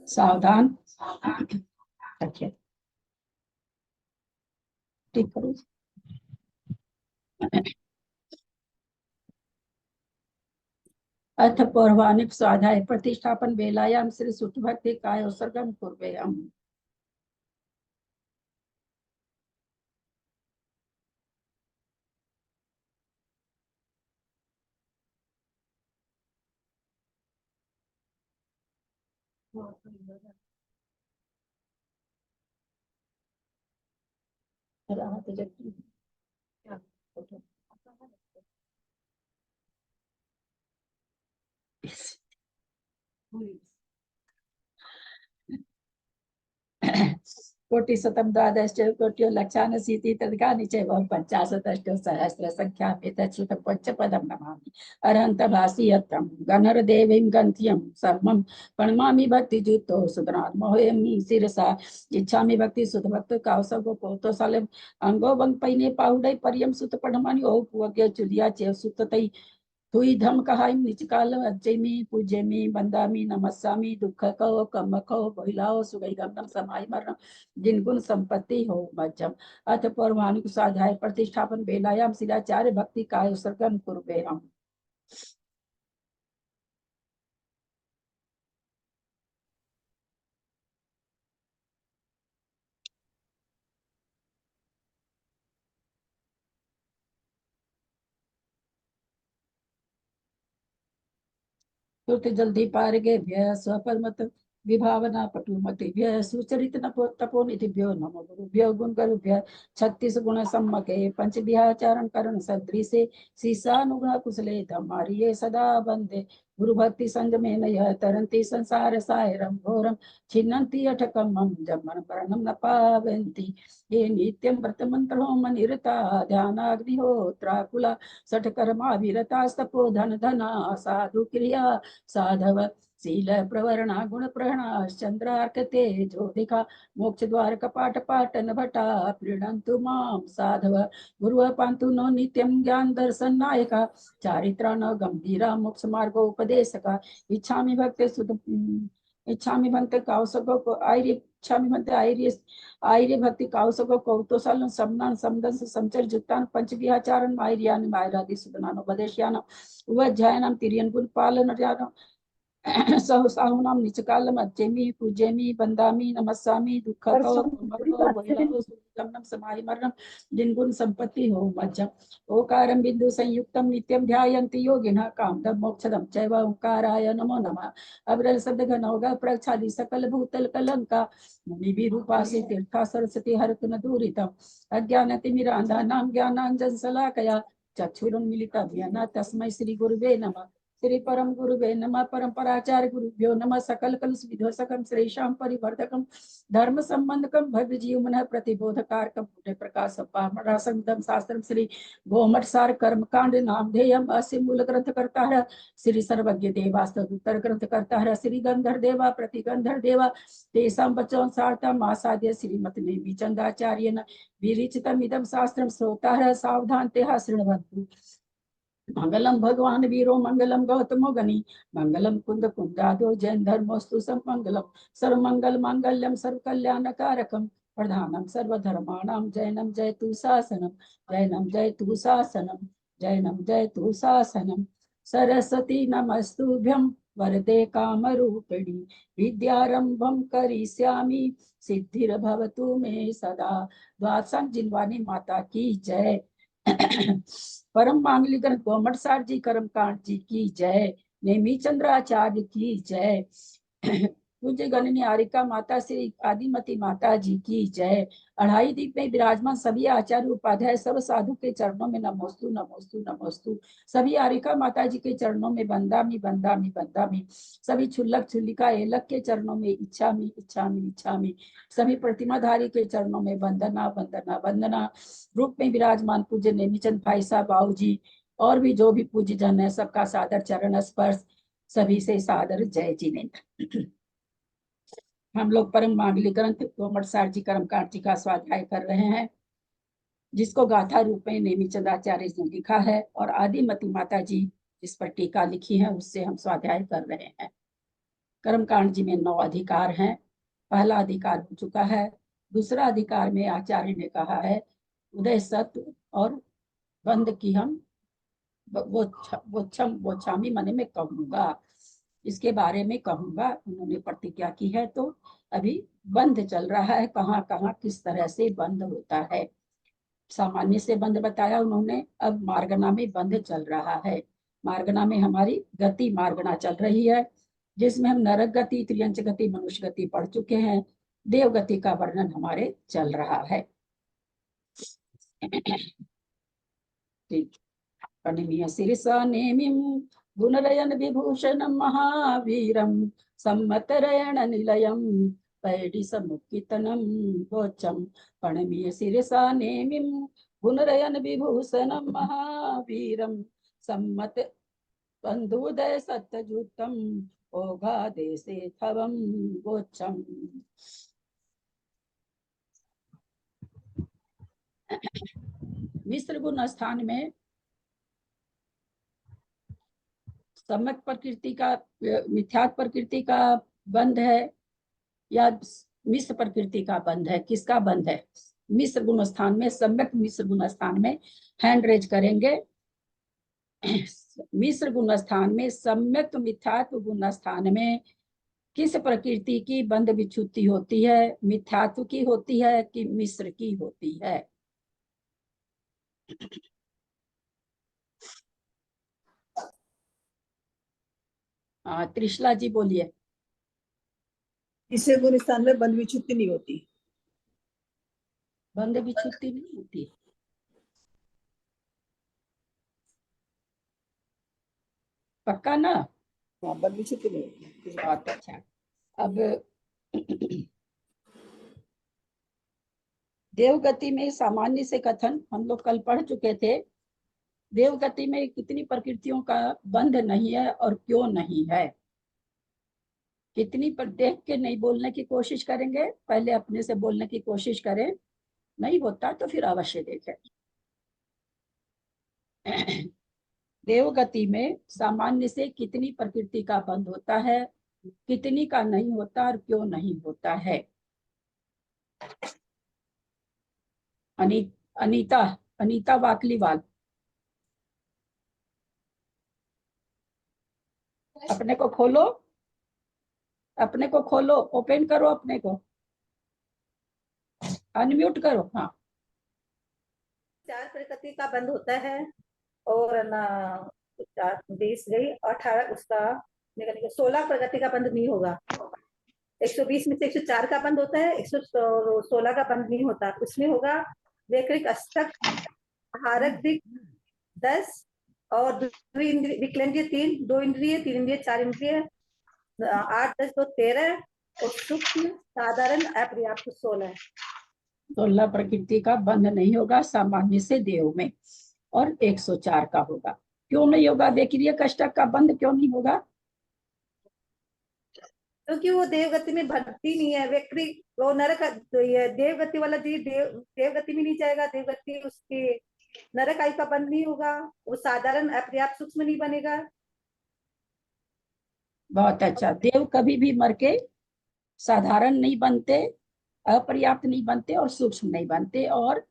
सावधान रखिए। ठीक करो। अथ पौर्वाणिक स्वाध्याय प्रतिष्ठापन वेलायाम श्री सुतभक्ति काय उत्सर्गम कुर्वेयम्। कोटिशतं द्वादश कोट्यो लक्षानशीति तद्गानि चैव पञ्चाशदष्टो सहस्र संख्यामेतत् श्रुतं पञ्चपदं नमामि अरहन्तभासि यत्रं गणरदेवीं गन्त्यं सर्वं प्रणमामि भक्तियुक्तो सुतरान्मोहयमि शिरसा इच्छामि भक्ति सुत भक्त कावसगो कोतो साले अंगो वंग पैने पाहुडै पर्यम सुत पढ़मानि ओ पुवग्य चुलिया चे सुततै हुई धम कहाइम निचकाल अज्जयमी पूज्यमी बंदामी नमस्सामी दुख कहो कम कहो बहिलाओ सुगई गंगम समाई मरण जिन गुण संपत्ति हो मज्जम अथ पौर्वाणिक स्वाध्याय प्रतिष्ठापन बेलायाम शिलाचार्य भक्ति काय उत्सर्गम कुर्वेरम। तुर्त जल्दी पारगे भ्य स्वपरमत विभावना पटुमतिभ्य सुचरित तपोनिधिभ्यो नमो गुरुभ्यो गुण गुरुभ्य 36 गुण सम्मके पंच विहाचारण करण सदृशे शीशानुग्रह कुशले धमारिये सदा बंदे गुरु भक्ति संग में नय तरंती संसार सायरम घोरम छिन्नन्ति अठकम जमन परणम न पावन्ति ये नित्यं व्रत मंत्र होम निरता ध्यानाग्निहोत्राकुला सठकर्मा विरता तपो धन धना साधु क्रिया साधव शील प्रवरणा गुण प्रहणा चंद्रार्क तेजो दिखा मोक्ष द्वार कपाट पाटन भटा प्रीणंतु माम साधव गुरु पांतु नो नित्यं ज्ञान दर्शन नायका चारित्रा न गंभीरा मोक्ष मार्ग उपदेशका इच्छामि भक्ति सुध इच्छामि भक्ति कौसको को आर्य इच्छामि भक्ति आर्य आर्य भक्ति कौसको कौतोसालन समनान समदंस समचर जुक्तान पंच विहाचारण मायर्यान मायरादि सुदनानो बदेश्यान उवज्जायनम तिरियन गुण पालन ज्ञानम सहसाहुनाम निचकालम अज्जेमि पूजेमि बंदामि नमस्सामि दुःखको कुमको बहिलाओ सुगमनम समाहि मरणम जिन गुण संपत्ति हो मज्जम ओकारम बिंदु संयुक्तम नित्यम ध्यायन्ति योगिनः कामदम मोक्षदम चैव ओंकाराय नमो नमः अब्रल शब्द घनौगा प्रच्छादि सकल भूतल कलंका मुनि विरूपासि तीर्था सरस्वती हरतु दूरितम अज्ञानतिमिरांधा नाम ज्ञानांजन शलाकया चक्षुरुन्मीलितं तस्मै श्री गुरुवे नमः श्री परम गुरुवे नमः परंपराचार्य गुरुभ्यो नमः सकल कलुष विध्वंसकम श्रेषां परिवर्धकम धर्म संबंधकम भव्य जीवमन प्रतिबोधकारकम पुण्य प्रकाश पामरासंगम शास्त्रम श्री गोमठ सार कर्मकांड नामधेयम अस्य मूल ग्रंथ करता है श्री सर्वज्ञ देवास्तुतर ग्रंथ करता है श्री गंधर देवा प्रतिगंधर देवा तेषां वचन सार्थम आसाद्य श्रीमत नेमि चंदाचार्येण विरिचितम इदम शास्त्रम श्रोता है सावधान तेहा शृण्वन्तु मंगलम भगवान वीरो मंगलम गौतमो गनि मंगलम कुंद कुंदादो जैन धर्मोस्तु मंगलम सर्वमंगल मांगल्यम सर्व कल्याण कारकम प्रधानम सर्वधर्माणां जैनम जयतु शासनम जैनम जयतु शासनम जैनम जयतु शासनम सरस्वती नमस्तुभ्यं वरदे कामरूपिणी विद्यारंभम करिष्यामि सिद्धिर्भवतु मे सदा। द्वादशांग जिनवानी माता की जय। परम मांगलिक गोमट सार जी कर्मकांड जी की जय। नेमी चंद्राचार्य की जय। पूज्य गणनी आरिका माता श्री आदिमती माता जी की जय। अढ़ाई दीप में विराजमान सभी आचार्य उपाध्याय सब साधु के चरणों में नमोस्तु नमोस्तु नमोस्तु। सभी आरिका माता जी के चरणों में बंदामी बंदामी बंदामी। सभी छुल्लक छुल्लिका एलक के चरणों में इच्छामी इच्छामी इच्छामी। सभी प्रतिमाधारी के चरणों में वंदना वंदना वंदना। रूप में विराजमान पूज्य नेमीचंद भाई साहब बाबू जी और भी जो भी पूज्य जन है सबका सादर चरण स्पर्श। सभी से सादर जय जिनेन्द्र। हम लोग परम मांगलिक ग्रंथ गोमट सार जी कर्मकांड जी का स्वाध्याय कर रहे हैं जिसको गाथा रूप में नेमीचंद आचार्य ने लिखा है और आदिमती माता जी जिस पर टीका लिखी है उससे हम स्वाध्याय कर रहे हैं। कर्मकांड जी में 9 अधिकार हैं। पहला अधिकार हो चुका है। दूसरा अधिकार में आचार्य ने कहा है उदय सत्व और बंध की हम वो छामी मने में कहूंगा, इसके बारे में कहूंगा, उन्होंने प्रतिज्ञा की है। तो अभी बंध चल रहा है, कहाँ कहाँ किस तरह से बंध होता है। सामान्य से बंध बताया उन्होंने, अब मार्गना में बंध चल रहा है। मार्गना में हमारी गति मार्गना चल रही है, जिसमें हम नरक गति, त्रियंच गति, मनुष्य गति पढ़ चुके हैं। देव गति का वर्णन हमारे चल रहा है। कनिनीय शीर्षा नेमिं गुणरयन विभूषणं महावीरं सम्मतरयण निलयं पैडिसमुक्कितनं गोचम। पणमीय शीर्षा नेमिं गुणरयन विभूषणं महावीरं सम्मत बंधुदय सत्यजुतम ओघा देशे थवम गोचम। मिश्र गुण स्थान में सम्यक प्रकृति का, मिथ्यात्व प्रकृति का बंध है या मिश्र प्रकृति का बंध है? किसका बंध है? मिश्र गुण स्थान में, सम्यक मिश्र गुण स्थान में हैंड रेज करेंगे। मिश्र गुण स्थान में, सम्यक मिथ्यात्व गुण स्थान में किस प्रकृति की बंध विच्छुति होती है? मिथ्यात्व की होती है कि मिश्र की होती है? त्रिशला जी बोलिए। इससे गुण स्थान में बंध विच्छुति नहीं होती। बंध विच्छुति नहीं होती, पक्का ना? हाँ, बंध विच्छुति नहीं होती। बहुत अच्छा। अब देवगति में सामान्य से कथन हम लोग कल पढ़ चुके थे। देवगति में कितनी प्रकृतियों का बंध नहीं है और क्यों नहीं है? कितनी पर देख के नहीं बोलने की कोशिश करेंगे, पहले अपने से बोलने की कोशिश करें, नहीं होता तो फिर अवश्य देखें। देवगति में सामान्य से कितनी प्रकृति का बंध होता है, कितनी का नहीं होता और क्यों नहीं होता है? अनीता अनीता वाकलीवाल, अपने को खोलो, अपने को खोलो, ओपन करो, अपने को अनम्यूट करो। हाँ, 4 प्रकृति का बंध होता है और ना 20 गई 18 उसका 16 प्रकृति का बंध नहीं होगा। 120 में से 104 का बंध होता है, 116 का बंध नहीं होता। उसमें होगा वैकृत अष्टक, हारक दिक 10 और विकलेंद्रिय 3, 2 इंद्रिय, 3 इंद्रिय, 4 इंद्रिय, 8 10 2 13 और सूक्ष्म साधारण अपर्याप्त 16। 16 प्रकृति का बंध नहीं होगा सामान्य से देव में, और 104 का होगा। क्यों नहीं होगा? देखिए कष्टक का बंध क्यों नहीं होगा? क्योंकि वो देवगति में भक्ति नहीं है। व्यक्ति वो नरक, तो ये देवगति वाला जीव देवगति में नहीं जाएगा। देवगति उसके नरक आयु का बंध नहीं होगा। वो साधारण अपर्याप्त सूक्ष्म नहीं बनेगा। बहुत अच्छा। देव कभी भी मर के साधारण नहीं बनते, अपर्याप्त नहीं बनते और सूक्ष्म नहीं बनते, और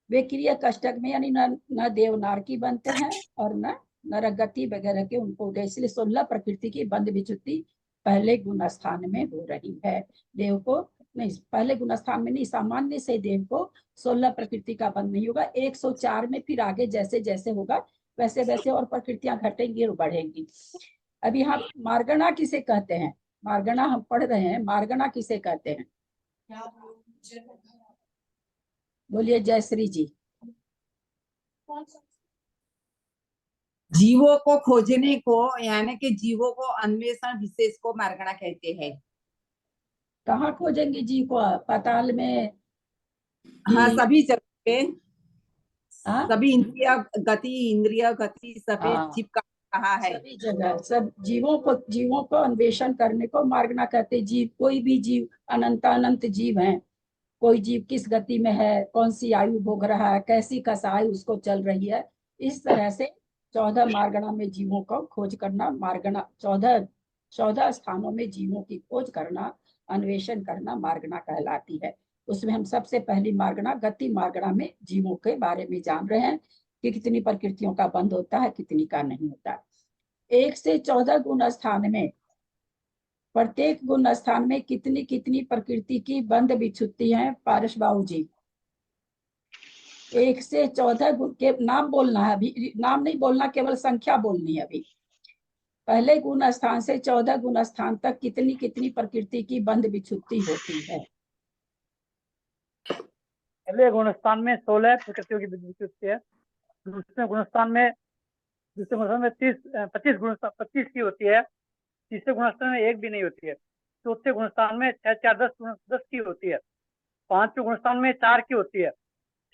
वे क्रिया कष्टक में यानी न देव नारकी बनते हैं और न नरगति वगैरह के उनको उदय। इसलिए 16 प्रकृति की बंध विच्युति पहले गुण स्थान में हो रही है। देव को नहीं, पहले गुण स्थान में नहीं, सामान्य से देव को 16 प्रकृति का बंध नहीं होगा। 104 में फिर आगे जैसे जैसे होगा वैसे वैसे और प्रकृतियां घटेंगी और बढ़ेंगी। अभी यहाँ मार्गणा किसे कहते हैं? मार्गणा हम पढ़ रहे हैं, मार्गणा किसे कहते हैं? बोलिए जयश्री जी। जीवों को खोजने को, यानी कि जीवों को अन्वेषण विशेष को मार्गणा कहते हैं। कहाँ खोजेंगे जीव को? पाताल में? हाँ, सभी जगह पे, हाँ? सभी इंद्रिय गति सभी हाँ, जीव का कहा है। सभी जगह सब जीवों को अन्वेषण करने को मार्गणा कहते हैं। जीव, कोई भी जीव, अनंत जीव हैं। कोई जीव किस गति में है, कौन सी आयु भोग रहा है, कैसी कसाई उसको चल रही है, इस तरह से 14 मार्गणा में जीवों को खोज करना मार्गणा। 14 14 स्थानों में जीवों की खोज करना, अन्वेषण करना मार्गना कहलाती है। उसमें हम सबसे पहली मार्गना, गति मार्गना में जीवों के बारे में जान रहे हैं कि कितनी प्रकृतियों का बंध होता है, कितनी का नहीं होता। 1 से 14 गुण स्थान में, प्रत्येक गुण स्थान में कितनी कितनी प्रकृति की बंध विच्छुत्ति है पारस बाबू जी? 1 से 14 गुण के नाम बोलना है, अभी नाम नहीं बोलना, केवल संख्या बोलनी है। अभी पहले गुण स्थान से 14 गुण स्थान तक कितनी कितनी प्रकृति की बंध विच्छुत्ति होती है? पहले गुणस्थान में 16 प्रकृतियों की विच्छुत्ति है। दूसरे गुणस्थान में 25 की होती है। तीसरे गुणस्थान में 1 भी नहीं होती है। चौथे गुणस्थान में 6 4 10 की होती है। पांचवें गुणस्थान में 4 की होती है।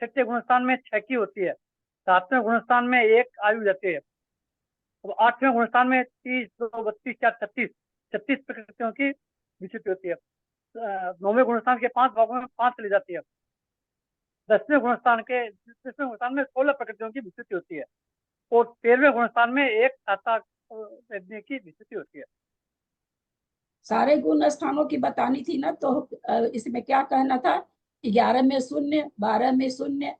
छठे गुणस्थान में 6 की होती है। सातवें गुणस्थान में 1 आयु जाती है। और 8वें गुणस्थान में 30 2 32 4 36 प्रकृतियों की विच्छुत्ति होती है। 9वें गुणस्थान के 5 भागों में 5 चली जाती है। 10वें गुणस्थान में 16 प्रकृतियों की विच्छुत्ति होती है। और 13वें गुणस्थान में 1 साता की विच्छुत्ति होती है। सारे गुण स्थानों की बतानी थी ना, तो इसमें क्या कहना था? 11 में 0, 12 में 0,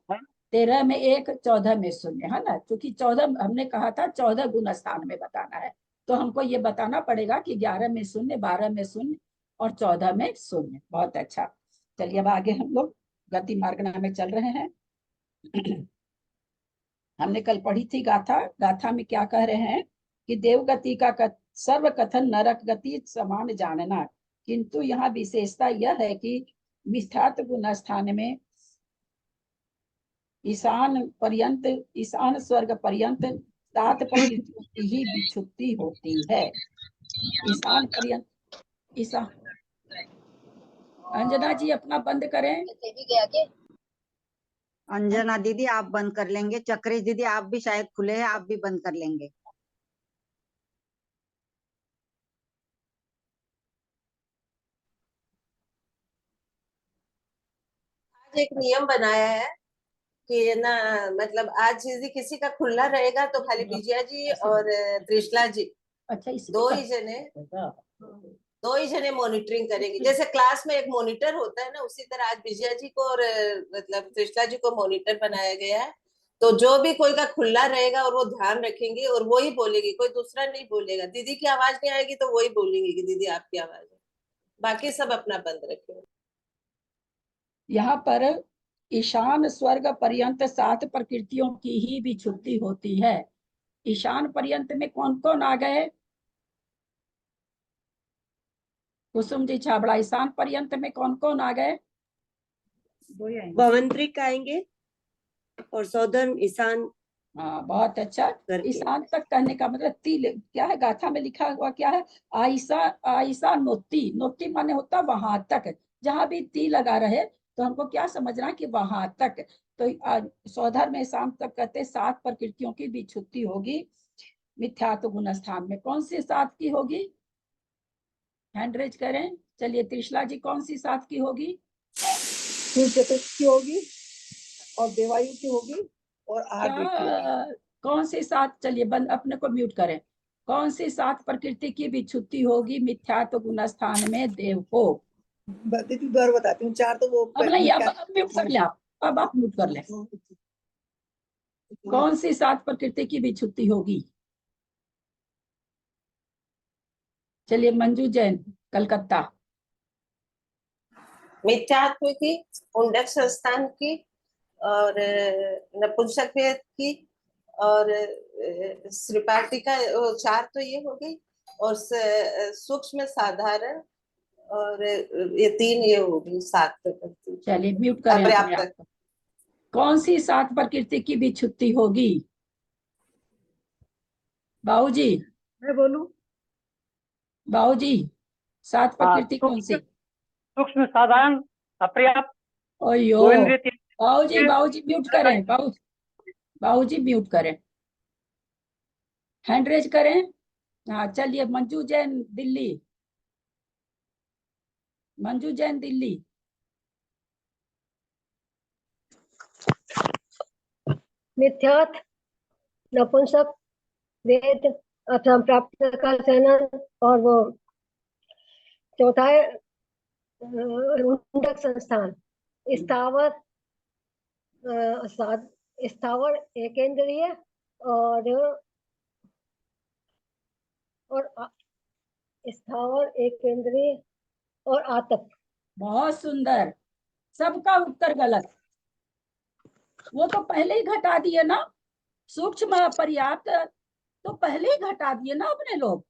13 में 1, 14 में 0, है ना? क्योंकि 14 हमने कहा था 14 गुण स्थान में बताना है, तो हमको ये बताना पड़ेगा कि 11 में 0, 12 में 0 और 14 में 0। बहुत अच्छा। चलिए अब आगे हम लोग गति मार्गना में चल रहे हैं। हमने कल पढ़ी थी गाथा। गाथा में क्या कह रहे हैं कि देवगति का सर्व कथन नरक गति समान जानना, किंतु यहाँ विशेषता यह है कि मिथ्यात्व गुण स्थान में ईशान स्वर्ग पर्यंत 7 प्रकृतियों की ही विच्छुत्ति होती है। ईशान पर्यंत अंजना जी अपना बंद करें। अंजना दीदी आप बंद कर लेंगे। चक्री दीदी आप भी शायद खुले हैं, आप भी बंद कर लेंगे। आज एक नियम बनाया है कि ना, मतलब आज यदि किसी का खुला रहेगा तो खाली विजया जी और त्रिशला जी अच्छा, दो ही जने मॉनिटरिंग करेंगे। जैसे क्लास में एक मॉनिटर होता है ना, उसी तरह आज विजया जी को और मतलब त्रिशला जी को मॉनिटर बनाया गया है। तो जो भी कोई का खुला रहेगा और वो ध्यान रखेंगे और वो ही बोलेगी, कोई दूसरा नहीं बोलेगा। दीदी की आवाज नहीं आएगी तो वही बोलेंगे कि दीदी आपकी आवाज है, बाकी सब अपना बंद रखेंगे। यहाँ पर ईशान स्वर्ग पर्यंत 7 प्रकृतियों की ही विच्छुत्ति होती है। ईशान पर्यंत में कौन कौन आ गए? कुसुम जी छाबड़ा, ईशान पर्यंत में कौन कौन आ गए? भवंतरिक आएंगे और सौदर्न ईशान। हाँ, बहुत अच्छा। ईशान तक कहने का मतलब क्या है? गाथा में लिखा हुआ क्या है? आयसा आयसा नोती। नोती माने होता वहां तक, जहां भी ती लगा रहे तो हमको क्या समझना कि वहां तक। तो सौधर में शाम तक कहते 7 प्रकृतियों की विच्छुत्ति होगी मिथ्यात्व गुण स्थान में। कौन सी 7 की होगी? हैंड रेज करें। चलिए त्रिशला जी, कौन सी 7 की होगी? की होगी और देवायु की होगी और आर्द्र की होगी। कौन सी 7? चलिए बंद, अपने को म्यूट करें। कौन सी 7 प्रकृति की विच्छुत्ति होगी मिथ्यात्व गुण स्थान में देव को? दीदी बार बताती हूँ। 4 तो वो अब नहीं, अब म्यूट कर ले आप। अब आप म्यूट कर ले। कौन सी 7 प्रकृति की विच्छुत्ति होगी? चलिए मंजू जैन, कलकत्ता। मिथ्यात्व की, पुंडक संस्थान की, और नपुंसक वेद की, और श्रीपाटिका, 4 तो ये हो गई, और सूक्ष्म साधारण, और ये 3 ये हो गई, 7 प्रकृति। चलिए म्यूट करें अपने आप पर्याप्त। को। कौन सी 7 प्रकृति की विच्छुत्ति होगी? बाबू जी, मैं बोलूं? बाबू जी, 7 प्रकृति कौन सी? सूक्ष्म साधारण अपर्याप्त ओयो, गोविंद्रिय। बाबू जी म्यूट करें। बाबू जी म्यूट करें, हैंड रेज करें। हाँ चलिए मंजू जैन दिल्ली। मंजू जैन दिल्ली। मिथ्यात्व, नपुंसक वेद, अथम प्राप्त का सहनन, और वो चौथा है रुंडक संस्थान। स्थावर स्थावर एकेंद्रीय, और और स्थावर एकेंद्रीय और आतप। बहुत सुंदर, सबका उत्तर गलत। वो तो पहले ही घटा दिए ना, सूक्ष्म पर्याप्त तो पहले ही घटा दिए ना अपने लोग,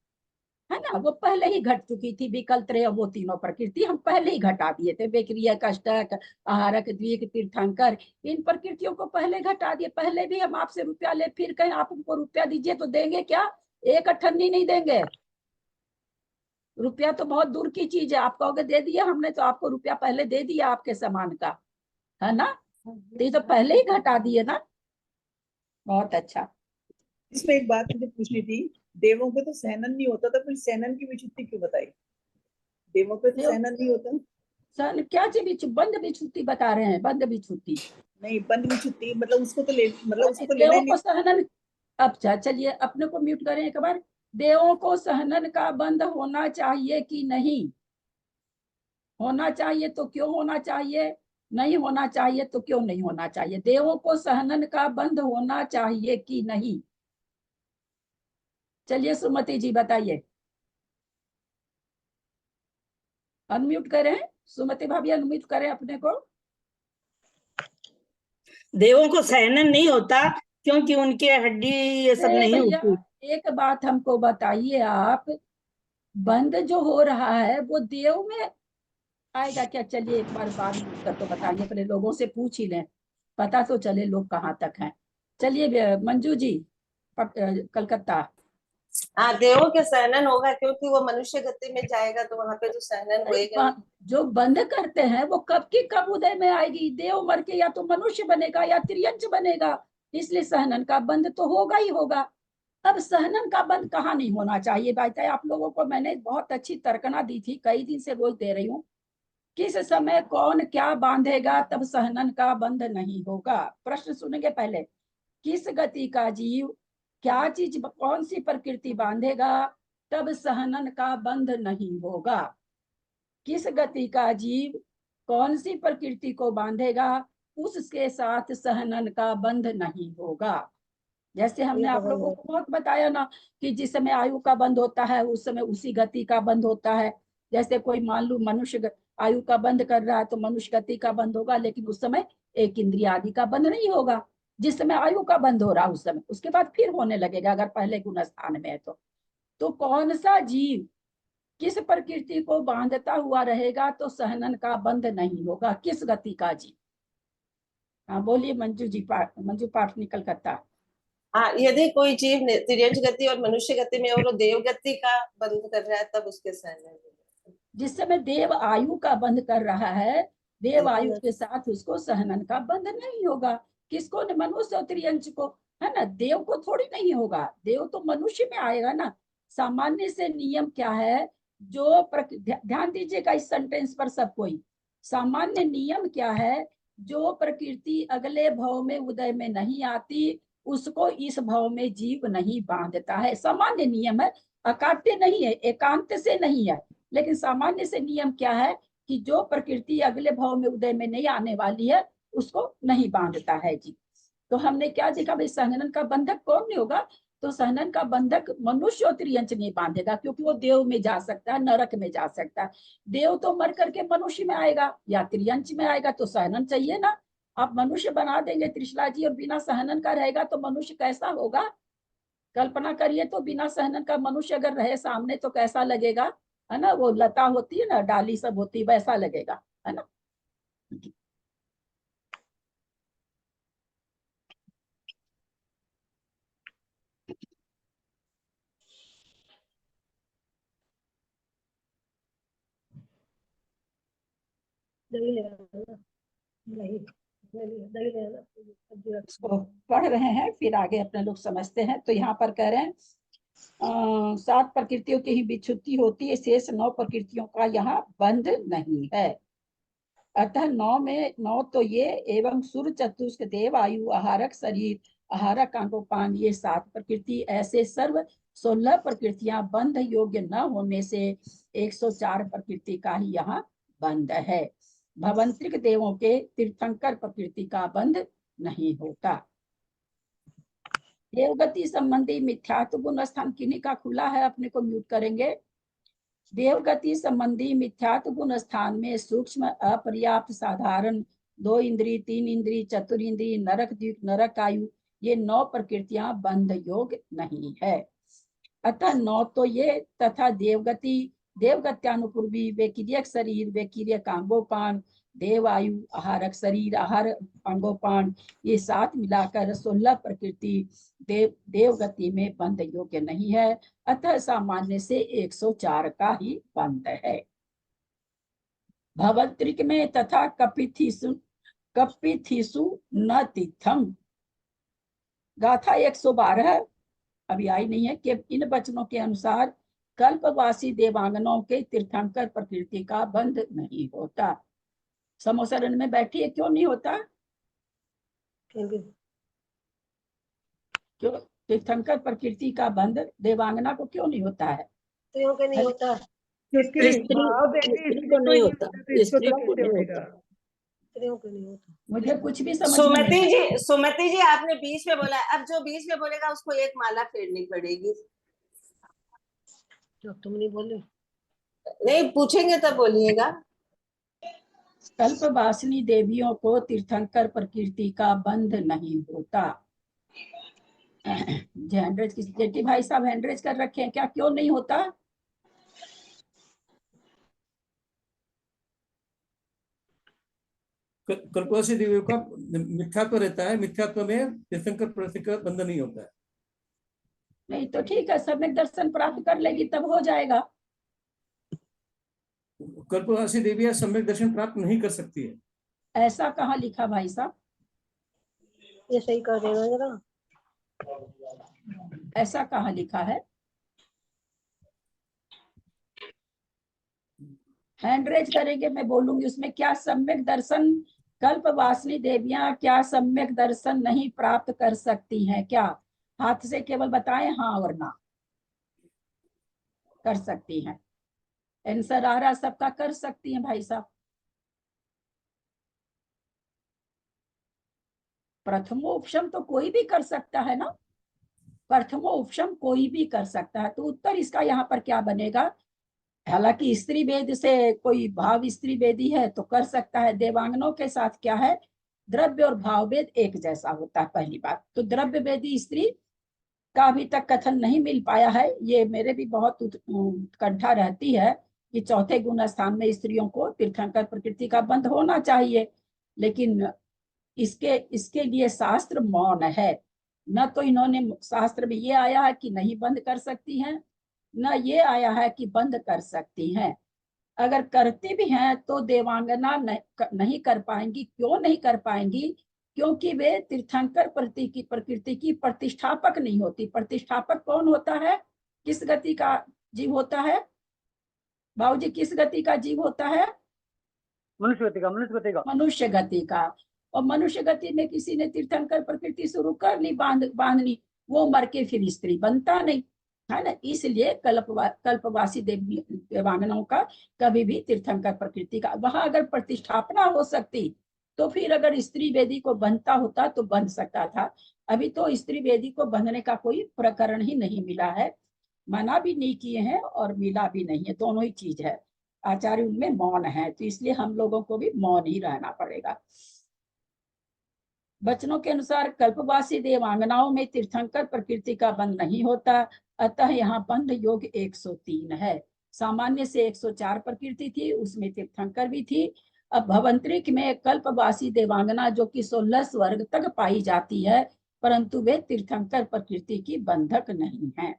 है ना। वो पहले ही घट चुकी थी, विकल्प त्रय, वो तीनों प्रकृति हम पहले ही घटा दिए थे। बेक्रिया, कष्टक, आहारक, द्विक, तीर्थंकर, इन प्रकृतियों को पहले घटा दिए। पहले भी हम आपसे रुपया ले, फिर कहें आप हमको रुपया दीजिए तो देंगे क्या? एक अठन्नी नहीं देंगे। रुपया तो बहुत दूर की चीज है, आप कहोगे दे दिया हमने, तो आपको रुपया पहले दे दिया आपके सामान का, है ना। तो ये तो पहले ही घटा दिए ना। बहुत अच्छा। इसमें एक बात मुझे पूछनी थी, देवों पे तो सहनन नहीं होता था, फिर सहनन की विच्छुत्ति क्यों बताई? देवों पे तो सहनन नहीं होता। सर क्या चीज बंद विच्छुत्ति बता रहे हैं? बंद विच्छुत्ति नहीं, बंद विच्छुत्ति मतलब उसको तो लेना देवों ही को सहनन। अच्छा चलिए अपने को म्यूट करें एक बार। देवों को सहनन का बंध होना चाहिए कि नहीं? होना चाहिए तो क्यों होना चाहिए? नहीं होना चाहिए तो क्यों नहीं होना चाहिए? देवों को सहनन का बंध होना चाहिए कि नहीं? चलिए सुमति जी बताइए। अनम्यूट करें, सुमति भाभी अनम्यूट करें अपने को। देवों को सहनन नहीं होता क्योंकि उनके हड्डी ये सब नहीं भैया होती। एक बात हमको बताइए आप, बंद जो हो रहा है वो देव में आएगा क्या? चलिए एक बार बाद में उत्तर तो बताइए, पहले लोगों से पूछ ही लें, पता तो चले लोग कहाँ तक हैं। चलिए मंजू जी, कलकत्ता। हाँ, देवों के सहनन होगा क्योंकि वो मनुष्य गति में जाएगा तो वहां पे तो सहनन होएगा। जो बंद करते हैं वो कब की कब उदय में आएगी? देव मर के या तो मनुष्य बनेगा या त्रियंच बनेगा, इसलिए सहनन का बंद तो होगा ही होगा। अब सहनन का बंद कहाँ नहीं होना चाहिए? भाई आप लोगों को मैंने बहुत अच्छी तर्कना दी थी, कई दिन से रोज दे रही हूँ। किस समय कौन क्या बांधेगा तब सहनन का बंध नहीं होगा। प्रश्न सुनेंगे पहले। किस गति का जीव क्या चीज कौन सी प्रकृति बांधेगा तब सहनन का बंध नहीं होगा? किस गति का जीव कौन सी प्रकृति को बांधेगा उसके साथ सहनन का बंध नहीं होगा। जैसे हमने आप लोगों को बहुत बताया ना कि जिस समय आयु का बंध होता है उस समय उसी गति का बंध होता है। जैसे कोई मान लो मनुष्य आयु का बंध कर रहा है तो मनुष्य गति का बंध होगा, लेकिन उस समय एक इंद्रिय आदि का बंध नहीं होगा। जिस समय आयु का बंध हो रहा उस समय, उसके बाद फिर होने लगेगा अगर पहले गुण स्थान में है तो कौन सा जीव किस प्रकृति को बांधता हुआ रहेगा तो सहनन का बंध नहीं होगा? किस गति का जीव? हाँ बोलिए मंजू जी, मंजू पाठ निकल करता। हाँ, यदि कोई जीव तिर्यंच गति और मनुष्य गति में और वो देव गति का बंध कर रहा है तब उसके सहनन होगा। जिस समय देव आयु का बंध कर रहा है, देव आयु के साथ उसको सहनन का बंध नहीं होगा। किसको? मनुष्य और त्रियंच को, है ना। देव को थोड़ी नहीं होगा, देव तो मनुष्य में आएगा ना। सामान्य से नियम क्या है, जो ध्यान दीजिएगा इस सेंटेंस पर सब कोई। सामान्य नियम क्या है, जो प्रकृति अगले भव में उदय में नहीं आती उसको इस भव में जीव नहीं बांधता है। सामान्य नियम है, अकाट्य नहीं है, एकांत से नहीं है। लेकिन सामान्य से नियम क्या है कि जो प्रकृति अगले भाव में उदय में नहीं आने वाली है उसको नहीं बांधता है जी। तो हमने क्या देखा भाई, सहनन का बंधक कौन नहीं होगा? तो सहनन का बंधक मनुष्य और त्रियंच नहीं बांधेगा, क्योंकि वो देव में जा सकता है, नरक में जा सकता है। देव तो मर करके मनुष्य में आएगा या त्रियंच में आएगा, तो सहनन चाहिए ना। आप मनुष्य बना देंगे त्रिशला जी और बिना सहनन का रहेगा तो मनुष्य कैसा होगा? कल्पना करिए तो बिना सहनन का मनुष्य अगर रहे सामने तो कैसा लगेगा, है ना। वो लता होती है ना, डाली सब होती है, वैसा लगेगा, है ना। इसको पढ़ रहे हैं फिर आगे अपने लोग समझते हैं। तो यहाँ पर कह रहे हैं 7 प्रकृतियों की ही विच्छुत्ति होती है, शेष 9 प्रकृतियों का यहाँ बंध नहीं है। अतः 9 तो ये एवं सूर्य चतुष्क देव आयु आहारक शरीर आहारक कांडोपान, ये 7 प्रकृति ऐसे सर्व 16 प्रकृतियां बंध योग्य न होने से 104 प्रकृति का ही यहाँ बंध है। भवंतरिक देवों के तीर्थंकर प्रकृति का बंध नहीं होता। देवगति संबंधी मिथ्यात्व गुण स्थान किन्हीं का खुला है, अपने को म्यूट करेंगे। देवगति संबंधी मिथ्यात्व गुण स्थान में सूक्ष्म, अपर्याप्त, साधारण, 2 इंद्रिय, 3 इंद्रिय, चतुर्इंद्रिय, नरक द्वीप, नरक आयु, ये 9 प्रकृतियां बंध योग नहीं है। अतः 9 तो ये तथा देवगति, देवगत्यानुपूर्वी, वेकिरियक शरीर, वेकिरियक अंगोपान, देव आयु, आहारक शरीर, आहार अंगोपान, ये 7 मिलाकर 16 प्रकृति देवगति में बंध योग्य नहीं है। अतः सामान्य से 104 का ही बंध है। भवंतरिक में तथा कपिथिसु न तीर्थम, गाथा 112 अभी आई नहीं है, कि इन वचनों के अनुसार कल्पवासी देवांगनों के तीर्थंकर प्रकृति का बंध नहीं होता। समोसरण में बैठी है, क्यों नहीं होता? क्यों तीर्थंकर प्रकृति का बंध देवांगना को क्यों नहीं होता है? स्त्रियों के नहीं होता, स्त्री को नहीं होता, स्त्री को नहीं होता। स्त्रियों के नहीं होता। मुझे कुछ भी समझ में नहीं सुमति जी आपने बीच में बोला, अब जो बीच में बोलेगा उसको एक माला फेरनी पड़ेगी। तो तुम नहीं बोले? नहीं पूछेंगे तब बोलिएगा। कल्पवासिनी देवियों को तीर्थंकर प्रकृति का बंध नहीं होता। हैंडरेज किसी जेठी भाई साहब हैंडरेज कर रखे हैं क्या, क्यों नहीं होता? कल्पवासी देवियों का मिथ्यात्व रहता है, मिथ्यात्व में तीर्थंकर प्रकृति का बंध नहीं होता है। नहीं तो ठीक है, सम्यक दर्शन प्राप्त कर लेगी तब हो जाएगा। कल्पवासी देवियां सम्यक दर्शन प्राप्त नहीं कर सकती है। ऐसा कहाँ लिखा भाई साहब? ये सही कर देना जरा। ऐसा कहाँ लिखा है? हैंड रेज करेंगे, मैं बोलूंगी उसमें क्या सम्यक दर्शन, कल्पवासिनी देवियां क्या सम्यक दर्शन नहीं प्राप्त कर सकती हैं क्या? हाथ से केवल बताएं हाँ और ना। कर सकती हैं, आंसर आ रहा सबका, कर सकती हैं भाई साहब। प्रथमोपशम तो कोई भी कर सकता है ना, प्रथमोपशम कोई भी कर सकता है। तो उत्तर इसका यहाँ पर क्या बनेगा? हालांकि स्त्री वेद से कोई भाव स्त्री वेदी है तो कर सकता है। देवांगनों के साथ क्या है, द्रव्य और भाव वेद एक जैसा होता है। पहली बात तो द्रव्य वेदी स्त्री का अभी तक कथन नहीं मिल पाया है। ये मेरे भी बहुत उत्कंठा रहती है कि चौथे गुण स्थान में स्त्रियों को तीर्थंकर प्रकृति का बंध होना चाहिए, लेकिन इसके लिए शास्त्र मौन है। न तो इन्होंने शास्त्र में ये आया है कि नहीं बंद कर सकती हैं, न ये आया है कि बंद कर सकती हैं। अगर करती भी हैं तो देवांगना नहीं कर पाएंगी। क्यों नहीं कर पाएंगी? क्योंकि वे तीर्थंकर प्रकृति की प्रतिष्ठापक नहीं होती। प्रतिष्ठापक कौन होता है? किस गति का जीव होता है बाबूजी? किस गति का जीव होता है? मनुष्य गति का। मनुष्य गति का। और मनुष्य गति में किसी ने तीर्थंकर प्रकृति शुरू कर ली, बांधनी, वो मर के फिर स्त्री बनता नहीं है ना। इसलिए कल्पवासी देवांगनाओं का कभी भी तीर्थंकर प्रकृति का, वहां अगर प्रतिष्ठापना हो सकती तो फिर अगर स्त्री वेदी को बंधता होता तो बंध सकता था। अभी तो स्त्री वेदी को बंधने का कोई प्रकरण ही नहीं मिला है, मना भी नहीं किए हैं और मिला भी नहीं है, दोनों ही चीज है। आचार्य उनमें मौन है, तो इसलिए हम लोगों को भी मौन ही रहना पड़ेगा। वचनों के अनुसार कल्पवासी देवांगनाओं में तीर्थंकर प्रकृति का बंध नहीं होता, अतः यहाँ बंध योग 103 है। सामान्य से 104 प्रकृति थी, उसमें तीर्थंकर भी थी। अब भवंतरिक में कल्पवासी देवांगना जो कि 16 स्वर्ग तक पाई जाती है, परंतु वे तीर्थंकर प्रकृति की बंधक नहीं है।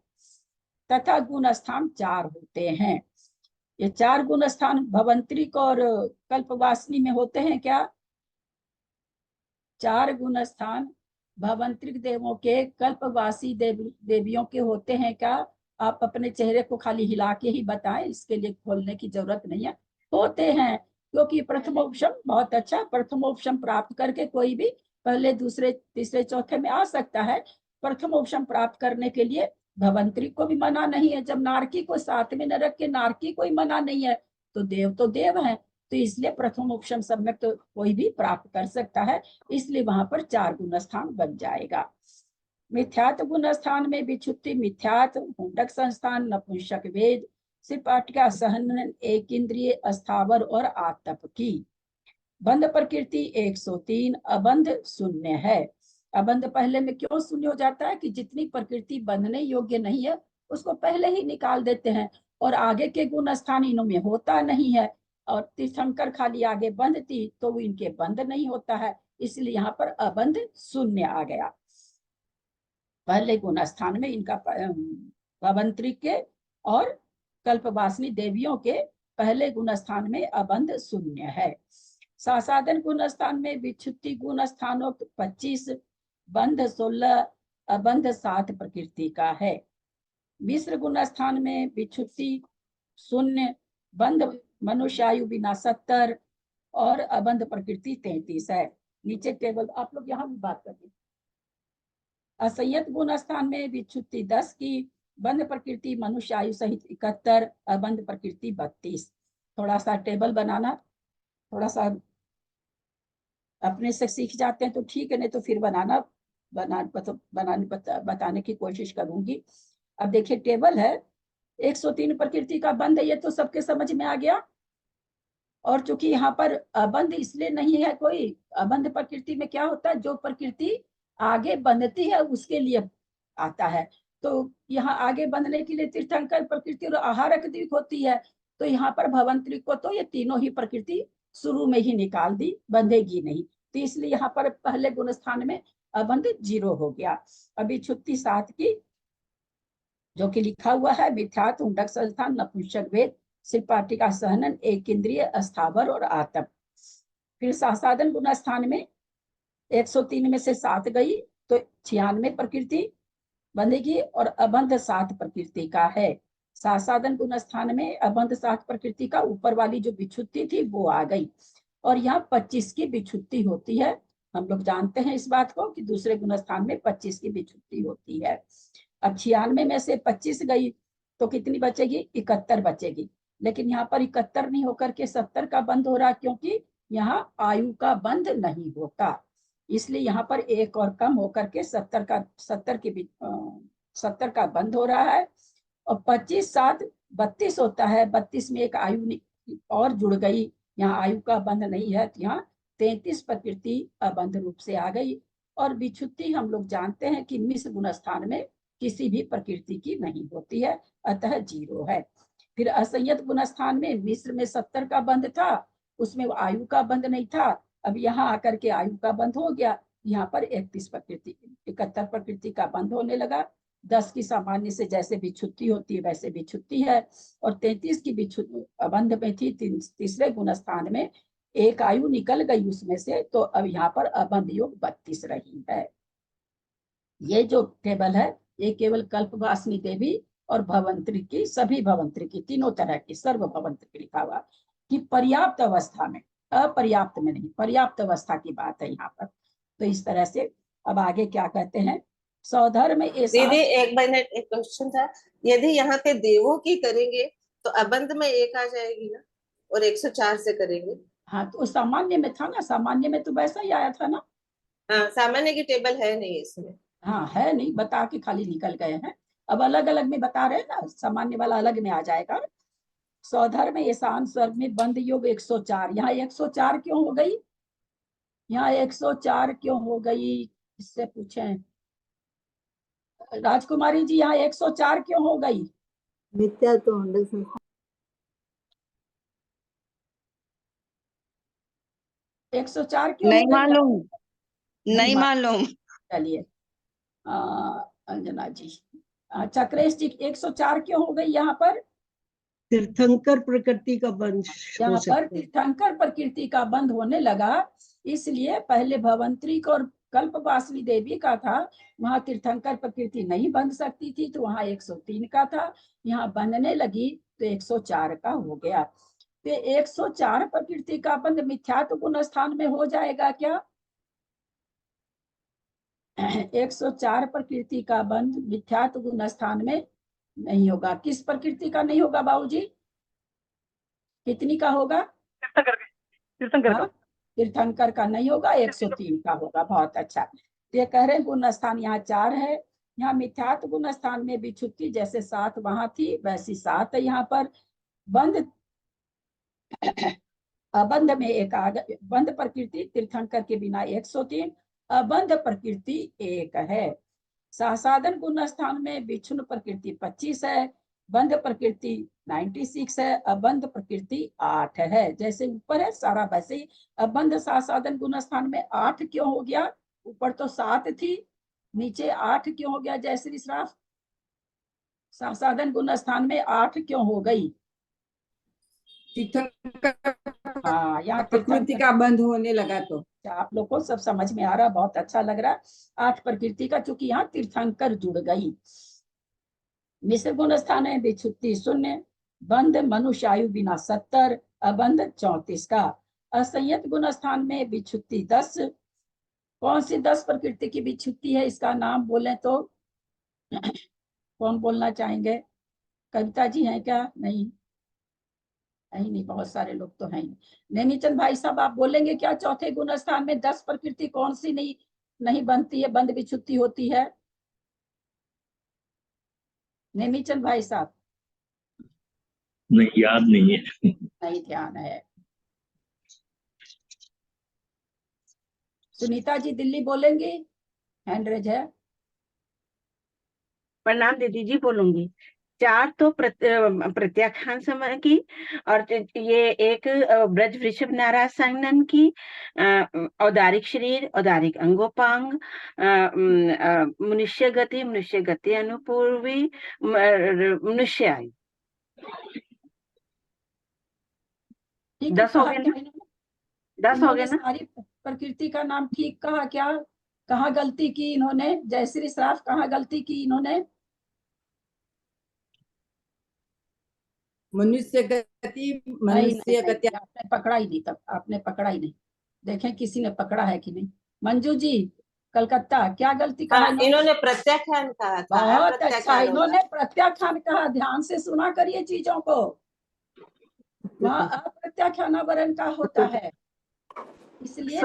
तथा गुण स्थान 4 होते हैं। ये 4 गुण स्थान भवंतरिक और कल्पवासिनी में होते हैं क्या? 4 गुण स्थान भवंतरिक देवों के कल्पवासी देवियों के होते हैं क्या? आप अपने चेहरे को खाली हिला के ही बताएं, इसके लिए खोलने की जरूरत नहीं है। होते हैं, क्योंकि प्रथमोपशम बहुत अच्छा, प्रथमोपशम प्राप्त करके कोई भी पहले, दूसरे, तीसरे, चौथे में आ सकता है। प्रथमोपशम प्राप्त करने के लिए भवंतरी को भी मना नहीं है। जब नारकी को साथ में न रख के नारकी कोई मना नहीं है तो देव है, तो इसलिए प्रथम उपशम सम्यक तो कोई भी प्राप्त कर सकता है, इसलिए वहां पर 4 गुण स्थान बन जाएगा। मिथ्यात्व गुण स्थान में विच्छुत्ति, मिथ्यात्व, हुंडक संस्थान, नपुंसक वेद, सिपाटिका, सहन, एक इंद्रिय, अस्थावर और आतप की। बंध प्रकृति 103, अबंध शून्य है। अबंध पहले में क्यों शून्य हो जाता है कि जितनी प्रकृति बंधने योग्य नहीं है उसको पहले ही निकाल देते हैं, और आगे के गुण स्थान इनमें होता नहीं है, और तीर्थंकर खाली आगे बंध थी तो वो इनके बंध नहीं होता है, इसलिए यहाँ पर अबंध शून्य आ गया। पहले गुण स्थान में इनका भवंतरी के और कल्पवासिनी देवियों के पहले गुण स्थान में अबंध शून्य है। सासाधन गुण स्थान में विच्छुत्ति गुण स्थानोक्त 25, बंध 16, अबंध 7 प्रकृति का है। मिश्र गुण स्थान में विच्छुत्ति 0, बंध मनुष्यायु बिना 70 और अबंध प्रकृति 33 है। नीचे टेबल आप लोग यहाँ भी बात करिए। असंयत गुण स्थान में विच्छुत्ति 10 की, बंध प्रकृति मनुष्य आयु सहित 71, अबंध प्रकृति 32। थोड़ा सा टेबल बनाना, थोड़ा सा अपने से सीख जाते हैं तो ठीक है, नहीं तो फिर बताने की कोशिश करूंगी। अब देखिए टेबल है, 103 प्रकृति का बंध, ये तो सबके समझ में आ गया। और चूंकि यहाँ पर अबंध इसलिए नहीं है कोई, अबंध प्रकृति में क्या होता है, जो प्रकृति आगे बंधती है उसके लिए आता है। तो यहाँ आगे बंधने के लिए तीर्थंकर प्रकृति और आहारक द्विक होती है, तो यहाँ पर भवंतरी को तो ये तीनों ही प्रकृति शुरू में ही निकाल दी, बंधेगी नहीं, तो इसलिए यहाँ पर पहले गुण स्थान में अबंध 0 हो गया। अभी छुट्टी 7 की जो कि लिखा हुआ है, मिथ्यात्व, हुंडक संस्थान, नपुंसक वेद, सिपाटिका, सहनन, एक इंद्रिय, अस्थावर और आतप। फिर सासाधन गुण स्थान में 103 में से 7 गई तो 96 प्रकृति बनेगी और अबंध 7 प्रकृति का है। सासाधन गुण स्थान में अबंध 7 प्रकृति का ऊपर वाली जो विच्छुत्ति थी वो आ गई, और यहाँ 25 की विच्छुत्ति होती है। हम लोग जानते हैं इस बात को कि दूसरे गुण स्थान में 25 की विच्छुत्ति होती है। अब 96 में से 25 गई तो कितनी बचेगी, 71 बचेगी, लेकिन यहाँ पर 71 नहीं होकर के 70 का बंध हो रहा, क्योंकि यहाँ आयु का बंध नहीं होता, इसलिए यहाँ पर एक और कम होकर के 70 का बंध हो रहा है। और 25 7 32 होता है, 32 में एक आयु और जुड़ गई, यहाँ आयु का बंध नहीं है, तो यहाँ 33 प्रकृति अबंध रूप से आ गई। और विच्छुत्ति हम लोग जानते हैं कि मिश्र गुण स्थान में किसी भी प्रकृति की नहीं होती है, अतः 0 है। फिर असंयत गुण स्थान में मिश्र में 70 का बंध था, उसमें आयु का बंध नहीं था, अब यहाँ आकर के आयु का बंध हो गया, यहाँ पर 71 प्रकृति का बंध होने लगा। 10 की सामान्य से जैसे विच्छुत्ति होती है वैसे विच्छुत्ति है, और 33 की विच्छुत्ति अबंध में थी, तीसरे गुण स्थान में एक आयु निकल गई उसमें से, तो अब यहाँ पर अबंध योग 32 रही है। ये जो टेबल है ये केवल कल्पवासिनी देवी और भवंतरी की, सभी भवंतरी की, तीनों तरह की सर्व भवंतरी लिखा हुआ कि पर्याप्त अवस्था में, अपर्याप्त में नहीं, पर्याप्त अवस्था की बात है यहाँ पर। तो इस तरह से अब आगे क्या कहते हैं, सौधर्म में दीदी एक मिनट, एक क्वेश्चन था, यदि यहाँ पे देवों की करेंगे तो अबंध में 1 आ जाएगी ना, और 104 से करेंगे। हाँ तो सामान्य में था ना, सामान्य में तो वैसा ही आया था ना। हाँ सामान्य की टेबल है नहीं इसमें। हाँ है नहीं, बता के खाली निकल गए हैं, अब अलग अलग में बता रहे हैं ना, सामान्य वाला अलग में आ जाएगा। सौधर्म में ईशान स्वर्ग में बंध योग 104, यहाँ 104 क्यों हो गई, यहाँ 104 क्यों हो गई, इससे पूछें राजकुमारी जी, यहाँ 104 क्यों हो गई। मिथ्या तो 104 क्यों नहीं मालूम, नहीं मालूम। चलिए अंजना जी, चक्रेश जी 104 क्यों हो गई यहाँ पर, तीर्थंकर प्रकृति का बंध यहाँ पर तीर्थंकर प्रकृति का बंध होने लगा, इसलिए पहले भवंतरी को और कल्पवासिनी देवी का था, वहां तीर्थंकर प्रकृति नहीं बंध सकती थी, तो वहां 103 का था, यहाँ बनने लगी तो 104 का हो गया। तो 104 प्रकृति का बंध मिथ्यात्व गुण स्थान में हो जाएगा क्या, 104 प्रकृति का बंध मिथ्यात्व गुण स्थान में नहीं होगा। किस प्रकृति का नहीं होगा बाबूजी? कितनी का होगा? तीर्थंकर हाँ, का। तीर्थंकर का नहीं होगा, 103 का होगा। बहुत अच्छा। तो ये कह रहे हैं गुण स्थान यहाँ 4 है। यहाँ मिथ्यात्व गुण स्थान में विच्छुत्ति जैसे 7 वहां थी वैसी 7 है यहाँ पर। बंध अबंध में एक बंध प्रकृति तीर्थंकर के बिना 103, अबंध प्रकृति 1 है। सासाधन गुण स्थान में विच्छुन्न प्रकृति 25 है, बंध प्रकृति 96 है, अबंध प्रकृति 8 है। जैसे ऊपर है सारा वैसे ही। अबंध सासाधन गुण स्थान में 8 क्यों हो गया? ऊपर तो 7 थी, नीचे 8 क्यों हो गया? जय श्री श्राफ, सासाधन गुण स्थान में 8 क्यों हो गई? हाँ, यहाँ प्रकृति का बंध होने लगा तो आप लोग को सब समझ में आ रहा, बहुत अच्छा लग रहा है। 8 प्रकृति का, चूंकि यहाँ तीर्थंकर जुड़ गई। मिश्र गुण स्थान में विच्छुत्ति 0, बंध मनुष्य आयु बिना 70, अबंध 34 का। असंयत गुण स्थान में विच्छुत्ति 10। कौन सी 10 प्रकृति की विच्छुत्ति है? इसका नाम बोले तो कौन बोलना चाहेंगे? कविता जी हैं क्या? नहीं, नहीं, बहुत सारे लोग तो हैं। नेमीचंद भाई साहब, आप बोलेंगे क्या? चौथे गुण स्थान में 10 प्रकृति कौन सी नहीं बनती है, बंध विच्छुत्ति होती है? नेमीचंद भाई साहब, नहीं, याद नहीं है। नहीं ध्यान है। सुनीता जी दिल्ली बोलेंगे? हैंड रेज है। प्रणाम दीदी जी, बोलूंगी। 4 तो प्रत्याख्यान समय की, और ये एक ब्रज वृषभ नारायण की, औदारिक शरीर, औदारिक अंगोपांग, मनुष्य गति अनुपूर्वी, मनुष्य आयु। 10 हो गए ना? 10 हो गए ना? सारी प्रकृति का नाम ठीक कहा क्या? कहाँ गलती की इन्होंने? जयश्री श्राफ, कहाँ गलती की इन्होंने? मनुष्य गति, मनुष्य गति। आपने पकड़ा ही नहीं, तब आपने पकड़ा ही नहीं। देखें किसी ने पकड़ा है कि नहीं। मंजू जी कलकत्ता, क्या गलती कहा इन्होंने? प्रत्याख्यान कहा था। बहुत अच्छा, इन्होंने प्रत्याख्यान कहा। ध्यान से सुना करिए चीजों को। वहाँ अप्रत्याख्यानावरण का होता है, इसलिए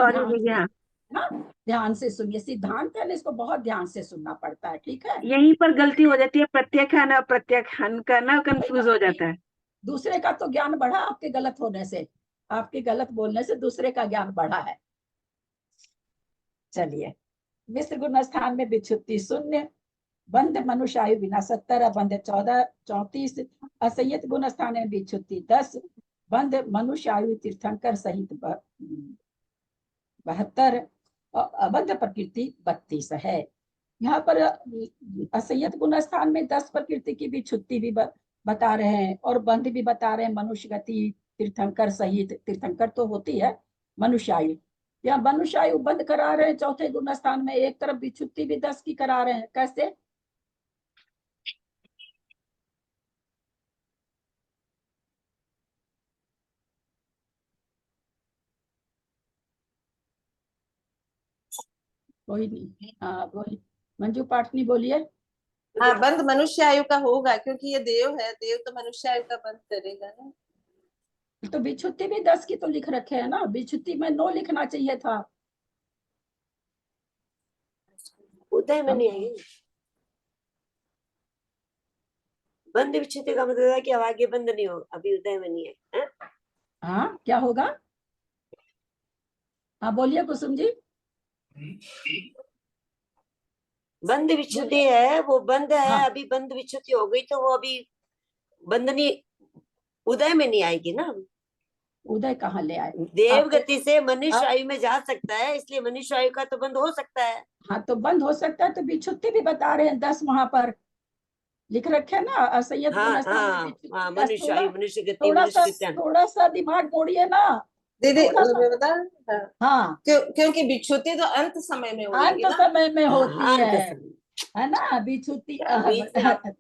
ध्यान से सुनिए। सिद्धांत है ना, इसको बहुत ध्यान से सुनना पड़ता है, ठीक है? यहीं पर गलती हो जाती है, प्रत्याख्यान अप्रत्याख्यान का ना कंफ्यूज हो जाता है। दूसरे का तो ज्ञान बढ़ा आपके गलत होने से, आपके गलत बोलने से दूसरे का ज्ञान बढ़ा है। चलिए, मिश्र गुण स्थान में विच्छुत्ति 0, बंध मनुष्य आयु बिना 70, बंध 34। असंयत गुण स्थान में विच्छुत्ति 10, बंध मनुष्य आयु तीर्थंकर सहित 72, और अबंध प्रकृति 32 है। यहाँ पर असंयत गुण स्थान में 10 प्रकृति की विच्छुत्ति भी बता रहे हैं, और बंध भी बता रहे हैं। मनुष्य गति तीर्थंकर सहित, तीर्थंकर तो होती है, मनुष्य आयु। यहाँ मनुष्य आयु बंद करा रहे हैं चौथे गुण स्थान में। एक तरफ विच्छुत्ति भी 10 की करा रहे हैं। कैसे? कोई नहीं। हाँ, मंजू पाटनी बोलिए। हाँ, बंद मनुष्य आयु का होगा, क्योंकि ये देव है, देव तो मनुष्य आयु का बंद करेगा ना। तो विच्छुत्ति भी 10 की तो लिख रखे है ना, विच्छुत्ति में 9 लिखना चाहिए था। उदय में नहीं आएगी। बंद विच्छुत्ति का मतलब है कि अब आगे बंद नहीं होगा, अभी उदय में नहीं है। हाँ, क्या होगा? हाँ बोलिए कुसुम जी। बंद विच्छुत्ति है, वो बंद है। हाँ। अभी बंद विच्छुत्ति हो गई तो वो अभी बंद नहीं, उदय में नहीं आएगी ना। उदय कहाँ ले आए? देव गति से मनुष्य आयु में जा सकता है, इसलिए मनुष्य आयु का तो बंद हो सकता है। हाँ, तो बंद हो सकता है। तो विच्छुत्ति भी बता रहे हैं 10 वहां पर लिख रखे है ना। असंयत मनुष्य आयु, मनुष्य गति, थोड़ा सा दिमाग मोड़िए ना दीदी। हाँ, क्योंकि विच्छुत्ति तो अंत समय में होगी, अंत समय में होती है ना विच्छुत्ति।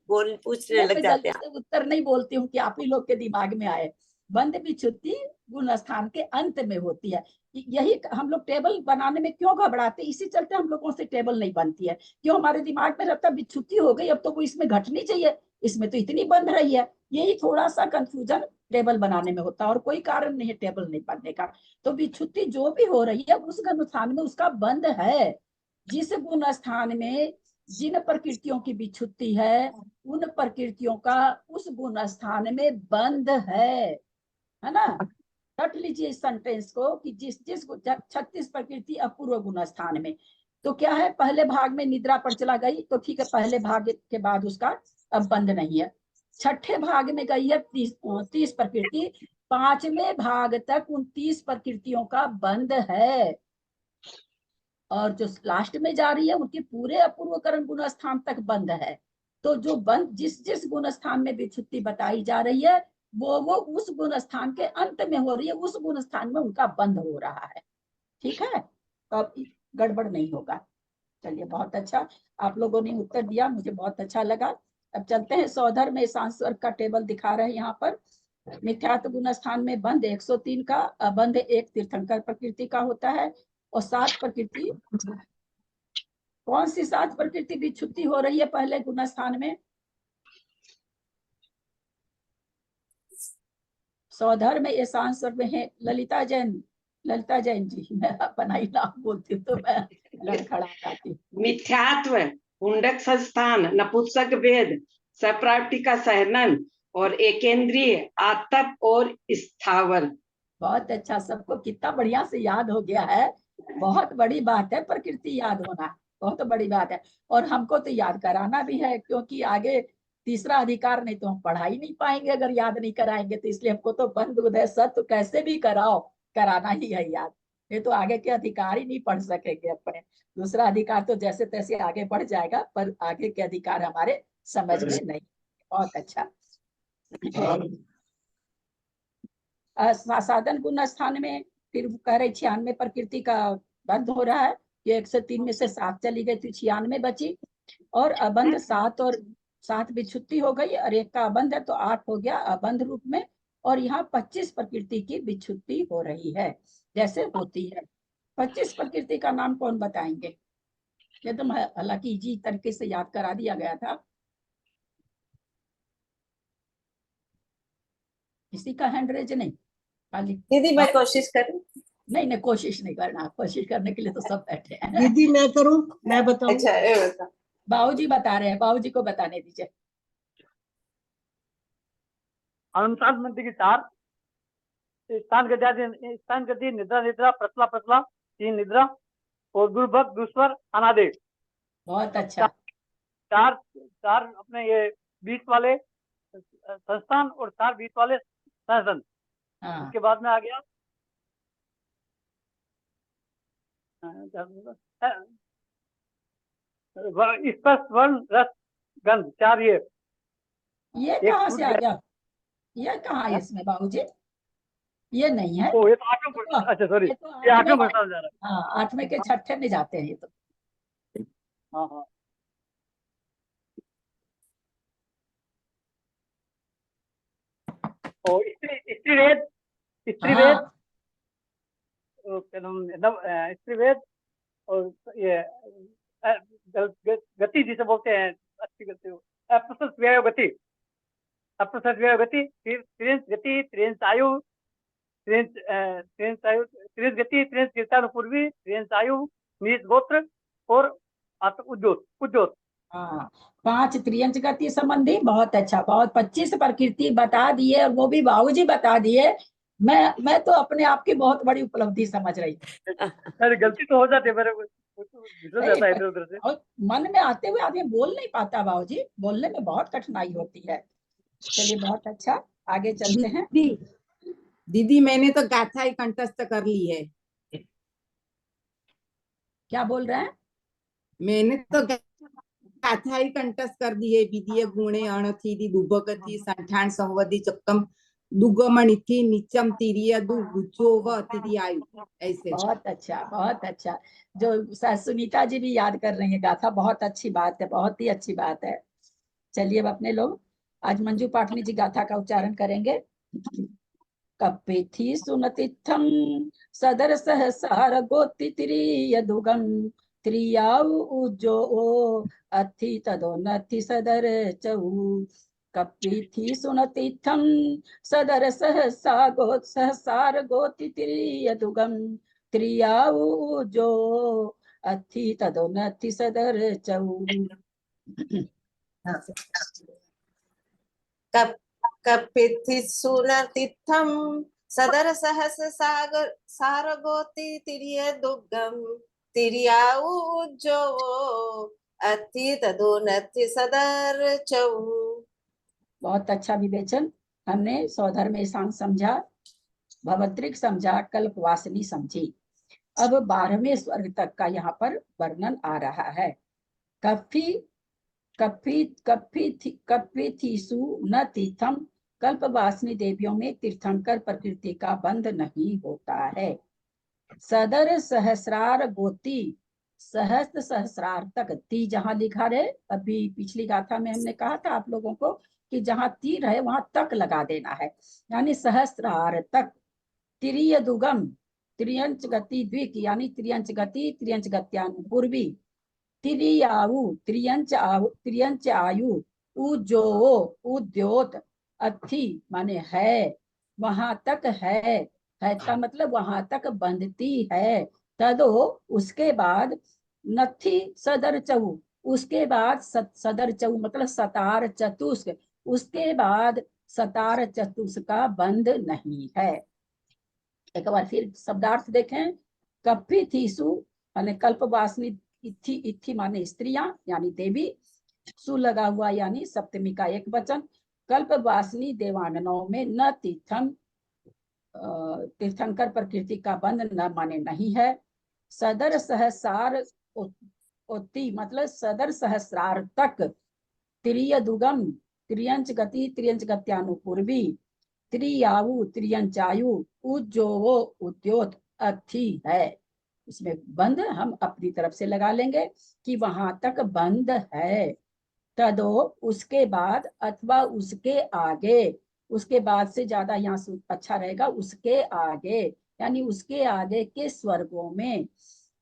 पूछने लग जाते हैं। उत्तर नहीं बोलती हूँ कि आप ही लोग के दिमाग में आए। बंद विच्छुत्ति गुण स्थान के अंत में होती है। यही हम लोग टेबल बनाने में क्यों घबराते, इसी चलते हम लोगों से टेबल नहीं बनती है। क्यों, हमारे दिमाग में रहता विच्छुत्ति हो गई, अब तो वो इसमें घटनी चाहिए, इसमें तो इतनी बंध रही है। यही थोड़ा सा कंफ्यूजन टेबल बनाने में होता है, और कोई कारण नहीं है टेबल नहीं बनने का। तो विच्छुत्ति जो भी हो रही है उस गुण स्थान में उसका बंध है। जिस गुण स्थान में जिन प्रकृतियों की विच्छुत्ति है उन प्रकृतियों का उस गुण स्थान में बंध है ना। रट लीजिए इस सेंटेंस को कि जिस 36 प्रकृति अपूर्व गुण स्थान में, तो क्या है, पहले भाग में निद्रा पर चला गई तो ठीक है, पहले भाग के बाद उसका अब बंध नहीं है। छठे भाग में गई है 30 प्रकृति, 5वें भाग तक उन 30 प्रकृतियों का बंध है, और जो लास्ट में जा रही है उनके पूरे अपूर्वकरण गुण स्थान तक बंद है। तो जो बंद जिस जिस गुण स्थान में विच्छुत्ति बताई जा रही है वो उस गुण स्थान के अंत में हो रही है, उस गुण स्थान में उनका बंद हो रहा है। ठीक है, तो अब गड़बड़ नहीं होगा। चलिए, बहुत अच्छा, आप लोगों ने उत्तर दिया, मुझे बहुत अच्छा लगा। अब चलते हैं सौधर में सांस्वर्ग का टेबल दिखा रहे हैं यहाँ पर। मिथ्यात्व गुण स्थान में बंध 103 का, बंध 1 तीर्थंकर प्रकृति का होता है, और 7 प्रकृति, कौन सी 7 प्रकृति विच्छुत्ति हो रही है पहले गुण स्थान में? सौधर में ये सांस्वर्ग में है ललिता जैन जी। मैं अपना ही नाम बोलती हूँ तो मैं लड़खड़ा जाती हूँ। मिथ्यात्व, पुंडक संस्थान, नपुंसक भेद, सप्राप्ति का सहनन और एकेंद्रीय, आतप और स्थावर। बहुत अच्छा, सबको कितना बढ़िया से याद हो गया है। बहुत बड़ी बात है प्रकृति याद होना, बहुत बड़ी बात है। और हमको तो याद कराना भी है, क्योंकि आगे तीसरा अधिकार नहीं तो हम पढ़ा ही नहीं पाएंगे अगर याद नहीं कराएंगे। तो इसलिए हमको तो बंध उदय सत्य कैसे भी कराओ, कराना ही है याद। ये तो आगे के अधिकार ही नहीं पढ़ सकेंगे अपने। दूसरा अधिकार तो जैसे तैसे आगे बढ़ जाएगा, पर आगे के अधिकार हमारे समझ में नहीं। बहुत अच्छा। साधन गुण स्थान में फिर कह रहे 96 प्रकृति का बंध हो रहा है। ये 103 में से 7 चली गई थी, 96 बची, और अबंध 7 और 7 विच्छुत्ति हो गई, और 1 का अबंध है तो 8 हो गया अबंध रूप में। और यहाँ 25 प्रकृति की विच्छुत्ति हो रही है जैसे होती है। 25 प्रकृति का नाम कौन बताएंगे? ये तो हालांकि इजी तरीके से याद करा दिया गया था। किसी का हैंड रेज नहीं? खाली दीदी मैं कोशिश करूं? नहीं, कोशिश नहीं करना, कोशिश करने के लिए तो सब बैठे हैं। दीदी मैं करूं, मैं बताऊं? अच्छा, ये बता। बाबूजी बता रहे हैं, बाबूजी को बताने दीजिए। अनुसार मंत्र की 4 स्थान गति निद्रा प्रतला 3 निद्रा और दुर्भग दुस्वर अनादेश। बहुत अच्छा। 4 अपने ये बीच वाले संस्थान और 4 बीच वाले संस्थान। उसके बाद में आ गया स्पर्श वर्ण रस गंध 4। ये कहाँ से आ गया? ये कहाँ है इसमें बाबूजी? ये नहीं है। ये तो 8वें, अच्छा सॉरी, ये 8वें वर्ष जा रहा है। हाँ, 8वें के 6ठे में जाते हैं ये तो। हाँ। और स्त्रीवेद स्त्रीवेद और ये गति जिसे बोलते हैं, अच्छी गति, अप्रसत व्यय गति, त्रिंश गति, त्रिंश आयु, त्रिंश गति, त्रिंश कीर्तन, त्रिंश आयु, नीच गोत्र और उद्योत। हाँ, 5 त्रियंच गति संबंधी। बहुत अच्छा, बहुत 25 प्रकृति बता दिए, और वो भी बाबूजी बता दिए। मैं तो अपने आप की बहुत बड़ी उपलब्धि समझ रही हूँ। अरे गलती तो हो जाती है मेरे को, जाता है इधर-उधर से। और मन में आते हुए आदमी बोल नहीं पाता बाबूजी, बोलने में बहुत कठिनाई होती है। चलिए, बहुत अच्छा, आगे चलते हैं। दीदी मैंने तो गाथा ही कंठस्थ कर ली है। क्या बोल रहे हैं? मैंने तो गाथा ही कंठस्थ कर दी है। विधिय गुणे अणथी दुभगति संठान संवदी चक्कम दुगमणिथि निचम तिरिय दुगुचोव तिथि आयु। ऐसे। बहुत अच्छा, बहुत अच्छा। जो सुनीता जी भी याद कर रही है गाथा, बहुत अच्छी बात है, बहुत ही अच्छी बात है। चलिए, अब अपने लोग आज मंजू पाटनी जी गाथा का उच्चारण करेंगे। कपिथि सुनतिथम सदर सहसार गोति त्रियदुगम त्रियाउ उज्जो अथि तदोन्नति सदर चऊ। कपिथि सुनतिथम सदर सहसार गोति त्रियदुगम त्रियाउ उज्जो अथि तदोन्नति सदर चऊ। कपिथि सुनतिथम सदर सहस सागर सारगोति तिरिय दुर्गम तिरियाउ जो अति तदोन्नति सदर चऊ। बहुत अच्छा विवेचन। हमने स्वधर्म सांग समझा, भवत्रिक समझा, कल्पवासिनी समझी। अब 12वें स्वर्ग तक का यहाँ पर वर्णन आ रहा है। कप्पीथिसु न तीर्थम, कल्पवासिनी देवियों में तीर्थंकर प्रकृति का बंध नहीं होता है। सदर सहस्रार गोती, सहस्त्र सहस्रार तक, ती जहाँ लिखा रहे, अभी पिछली गाथा में हमने कहा था आप लोगों को कि जहाँ तीर है वहां तक लगा देना है, यानी सहस्त्रार तक। त्रिय दुगम, त्रियंच गति द्विक, यानी त्रियंच गति त्रियंच गत्यानुपूर्वी। त्रियावु, त्रियंच आयु, उजो उद्योत, अथि माने है, वहां तक है का मतलब वहां तक बंधती है। तदो उसके बाद, नथी सदर चऊ, उसके बाद सदर चऊ मतलब सतार चतुष्क, उसके बाद सतार चतुष्क का बंध नहीं है। एक बार फिर शब्दार्थ देखें। कप्पीथिसु माने कल्पवासिनी, इथि इथि माने स्त्रियां यानी देवी, सु लगा हुआ यानी सप्तमी का एक वचन। कल्पवासिनी देवांगनाओं में न तीर्थम, तीर्थंकर प्रकृति का बंध न माने नहीं है। सदर सहसार ओति मतलब सदर सहस्रार तक। त्रिय दुगम, त्रियंच गति त्रियंच गत्यानुपूर्वी। त्रियावु त्रियंचायु, उज्जोवो उद्योत, अथि है। इसमें बंद हम अपनी तरफ से लगा लेंगे कि वहां तक बंद है। तदो उसके बाद, अथवा उसके आगे, उसके बाद से ज्यादा यहाँ अच्छा रहेगा, उसके आगे यानी उसके आगे के स्वर्गों में।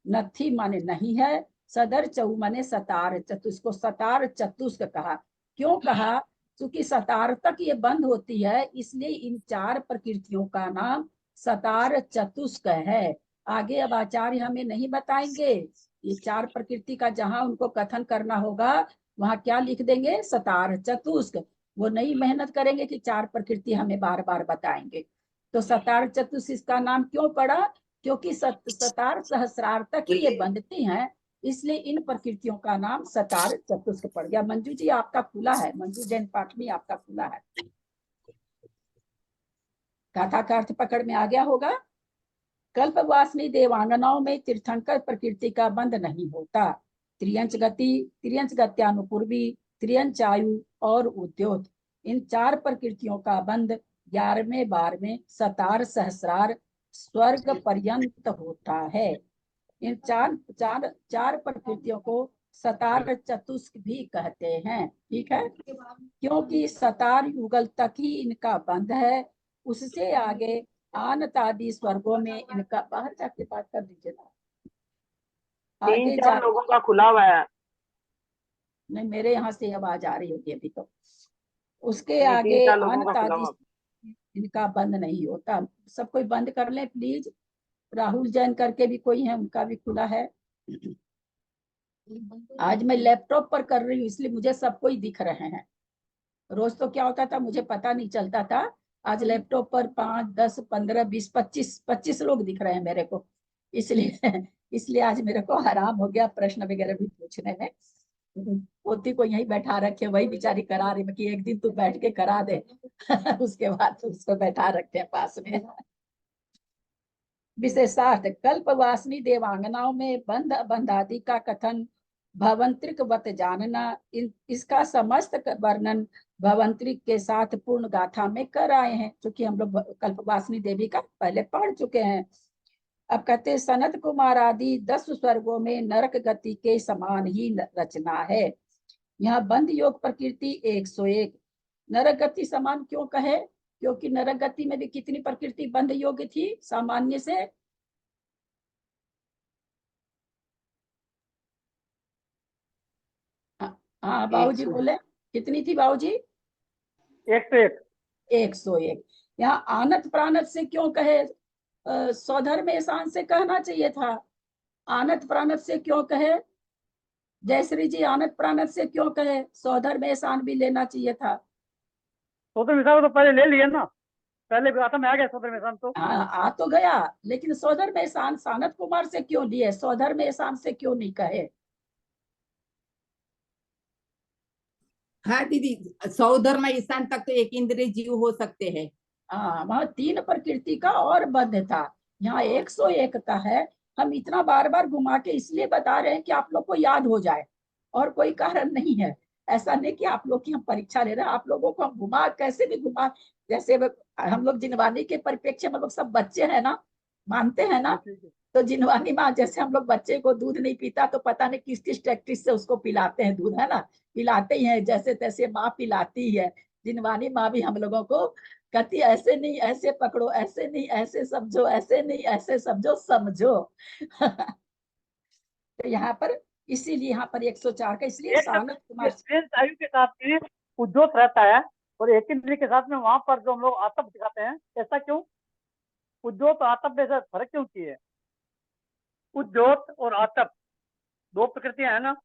नथी माने नहीं है, सदर चऊ माने सतार चतुष्क को सतार चतुष्क कहा। क्यों कहा? क्योंकि सतार तक ये बंद होती है, इसलिए इन 4 प्रकृतियों का नाम सतार चतुष्क है। आगे अब आचार्य हमें नहीं बताएंगे, ये 4 प्रकृति का जहां उनको कथन करना होगा वहां क्या लिख देंगे? सतार चतुष्क। वो नहीं मेहनत करेंगे कि 4 प्रकृति हमें बार बार बताएंगे। तो सतार चतुष्क इसका नाम क्यों पड़ा? क्योंकि सतार सहस्रार तक ही ये बंधती हैं, इसलिए इन प्रकृतियों का नाम सतार चतुष्क पड़ गया। मंजू जी आपका खुला है, मंजू जैन पाटनी आपका खुला है। गाथा का अर्थ पकड़ में आ गया होगा। कल्पवासिनी देवांगनाओं में तीर्थंकर प्रकृति का बंध नहीं होता। त्रियंच गति त्रियंच गत्यानुपूर्वी, त्रियंच आयु और उद्योत, इन 4 प्रकृतियों का बंध 11वें 12वें सतार सहस्रार स्वर्ग पर्यंत होता है। इन चार प्रकृतियों को सतार चतुष्क भी कहते हैं। ठीक है, क्योंकि सतार युगल तक ही इनका बंध है, उससे आगे आनत आदि स्वर्गों में इनका, बाहर जाके बात कर दीजिए ना, आगे 3-4 लोगों का खुला हुआ है। नहीं, मेरे यहाँ से आवाज आ रही होगी अभी। तो उसके नहीं, आगे 3-4 लोगों का अनंत खुला आदि हुआ। इनका बंद नहीं होता। सब कोई बंद कर ले प्लीज। राहुल जैन करके भी कोई है, उनका भी खुला है। आज मैं लैपटॉप पर कर रही हूँ इसलिए मुझे सब कोई दिख रहे हैं। रोज तो क्या होता था मुझे पता नहीं चलता था, आज लैपटॉप पर 5, 10, 15, 20, 25 लोग दिख रहे हैं मेरे को। इसलिए आज मेरे को आराम हो गया प्रश्न वगैरह भी पूछने में। पोती को यही बैठा रखे, वही बेचारी करा रही, कि एक दिन तू बैठ के करा दे। उसके बाद तो उसको बैठा रखते हैं पास में। विशेषार्थ कल्पवासिनी देवांगनाओं में बंध बंधादि का कथन भवंत्रिक वत जानना, इसका समस्त वर्णन भवंत्रिक के साथ पूर्ण गाथा में कर आए हैं, क्योंकि हम लोग कल्पवासिनी देवी का पहले पढ़ चुके हैं। अब कहते हैं सनत कुमार आदि 10 स्वर्गों में नरक गति के समान ही रचना है। यहाँ बंध योग प्रकृति 101, नरक गति समान क्यों कहे? क्योंकि नरक गति में भी कितनी प्रकृति बंध योग्य थी सामान्य से? हाँ बाबूजी बोले, कितनी थी बाबूजी? 101। 101। यहाँ आनत प्राणत से क्यों कहे? स्वधर्म एसान से कहना चाहिए था। आनत प्राणत से क्यों कहे? जयश्री जी, आनत प्राणत से क्यों कहे? स्वधर्म एसान भी लेना चाहिए था। स्वधर्म एसान तो पहले ले लिया ना, पहले गाथा में आ गया स्वधर्म एसान तो। आ तो गया, लेकिन स्वधर्म एसान सानत कुमार से क्यों लिए? स्वधर्म एसान से क्यों नहीं कहे? हाँ दीदी, सौधर्म ईशान तक तो एक इंद्रिय जीव हो सकते हैं। हाँ, वहाँ 3 प्रकृति का और बंध था, यहाँ 101 का है। हम इतना बार बार घुमा के इसलिए बता रहे हैं कि आप लोग को याद हो जाए, और कोई कारण नहीं है। ऐसा नहीं कि आप लोग की हम परीक्षा ले रहे हैं, आप लोगों को हम घुमा कैसे भी घुमा, जैसे हम लोग जिनवानी के परिप्रेक्ष्य में लोग सब बच्चे हैं ना, मानते हैं ना। तो जिनवानी माँ जैसे हम लोग बच्चे को दूध नहीं पीता तो पता नहीं किस किस टैक्टिस से उसको पिलाते हैं दूध, है ना, पिलाते ही हैं, जैसे तैसे माँ पिलाती है। जिनवानी माँ भी हम लोगों को कहती ऐसे नहीं ऐसे पकड़ो, ऐसे नहीं ऐसे समझो, ऐसे नहीं ऐसे समझो, समझो। तो यहाँ पर इसीलिए यहाँ पर 104 का, इसलिए सानत कुमार आयु के साथ में उद्योत रहता है और एक इंद्रिय के साथ में वहां पर जो हम लोग आतप दिखाते हैं, ऐसा क्यों? उद्योत और आतप में ऐसा फर्क क्यों किए? उद्योत और आतप 2 प्रकृतियां है ना,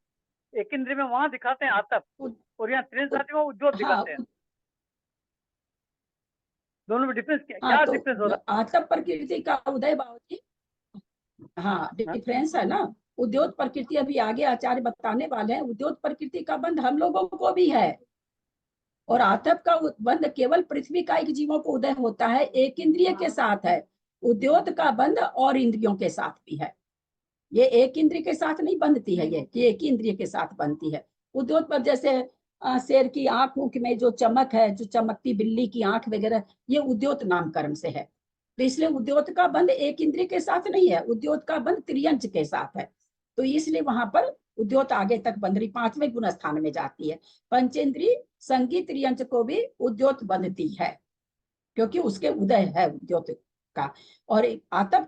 एक इंद्रिय में वहां दिखाते हैं आतप, और यहाँ त्रिन साथी में उद्योत दिखाते हैं। दोनों में डिफरेंस क्या तो डिफरेंस हो रहा है? आतप प्रकृति का उदय बाबूजी, हाँ डिफरेंस है ना। उद्योत प्रकृति अभी आगे आचार्य बताने वाले हैं। उद्योत प्रकृति का बंध हम लोगों को भी है, और आतप का बंध केवल पृथ्वी का एक जीवों को उदय होता है, एक इंद्रिय के साथ है। उद्योत का बंध और इंद्रियों के साथ भी है। ये एक इंद्रिय के साथ नहीं बंधती है, ये एक ही इंद्रिय के साथ बनती है। उद्योत पर जैसे शेर की आंख ऊख में जो चमक है, जो चमकती बिल्ली की आंख वगैरह, ये उद्योत नामकरण से है। तो इसलिए उद्योत का बंध एक इंद्रिय के साथ नहीं है, उद्योत का बंध त्रियंच के साथ है। तो इसलिए वहां पर उद्योत आगे तक बंध रही, 5वें गुण स्थान में जाती है। पंचेंद्रीय संगीत त्रियंच को भी उद्योत बंधती है, क्योंकि उसके उदय है उद्योत का। और आतप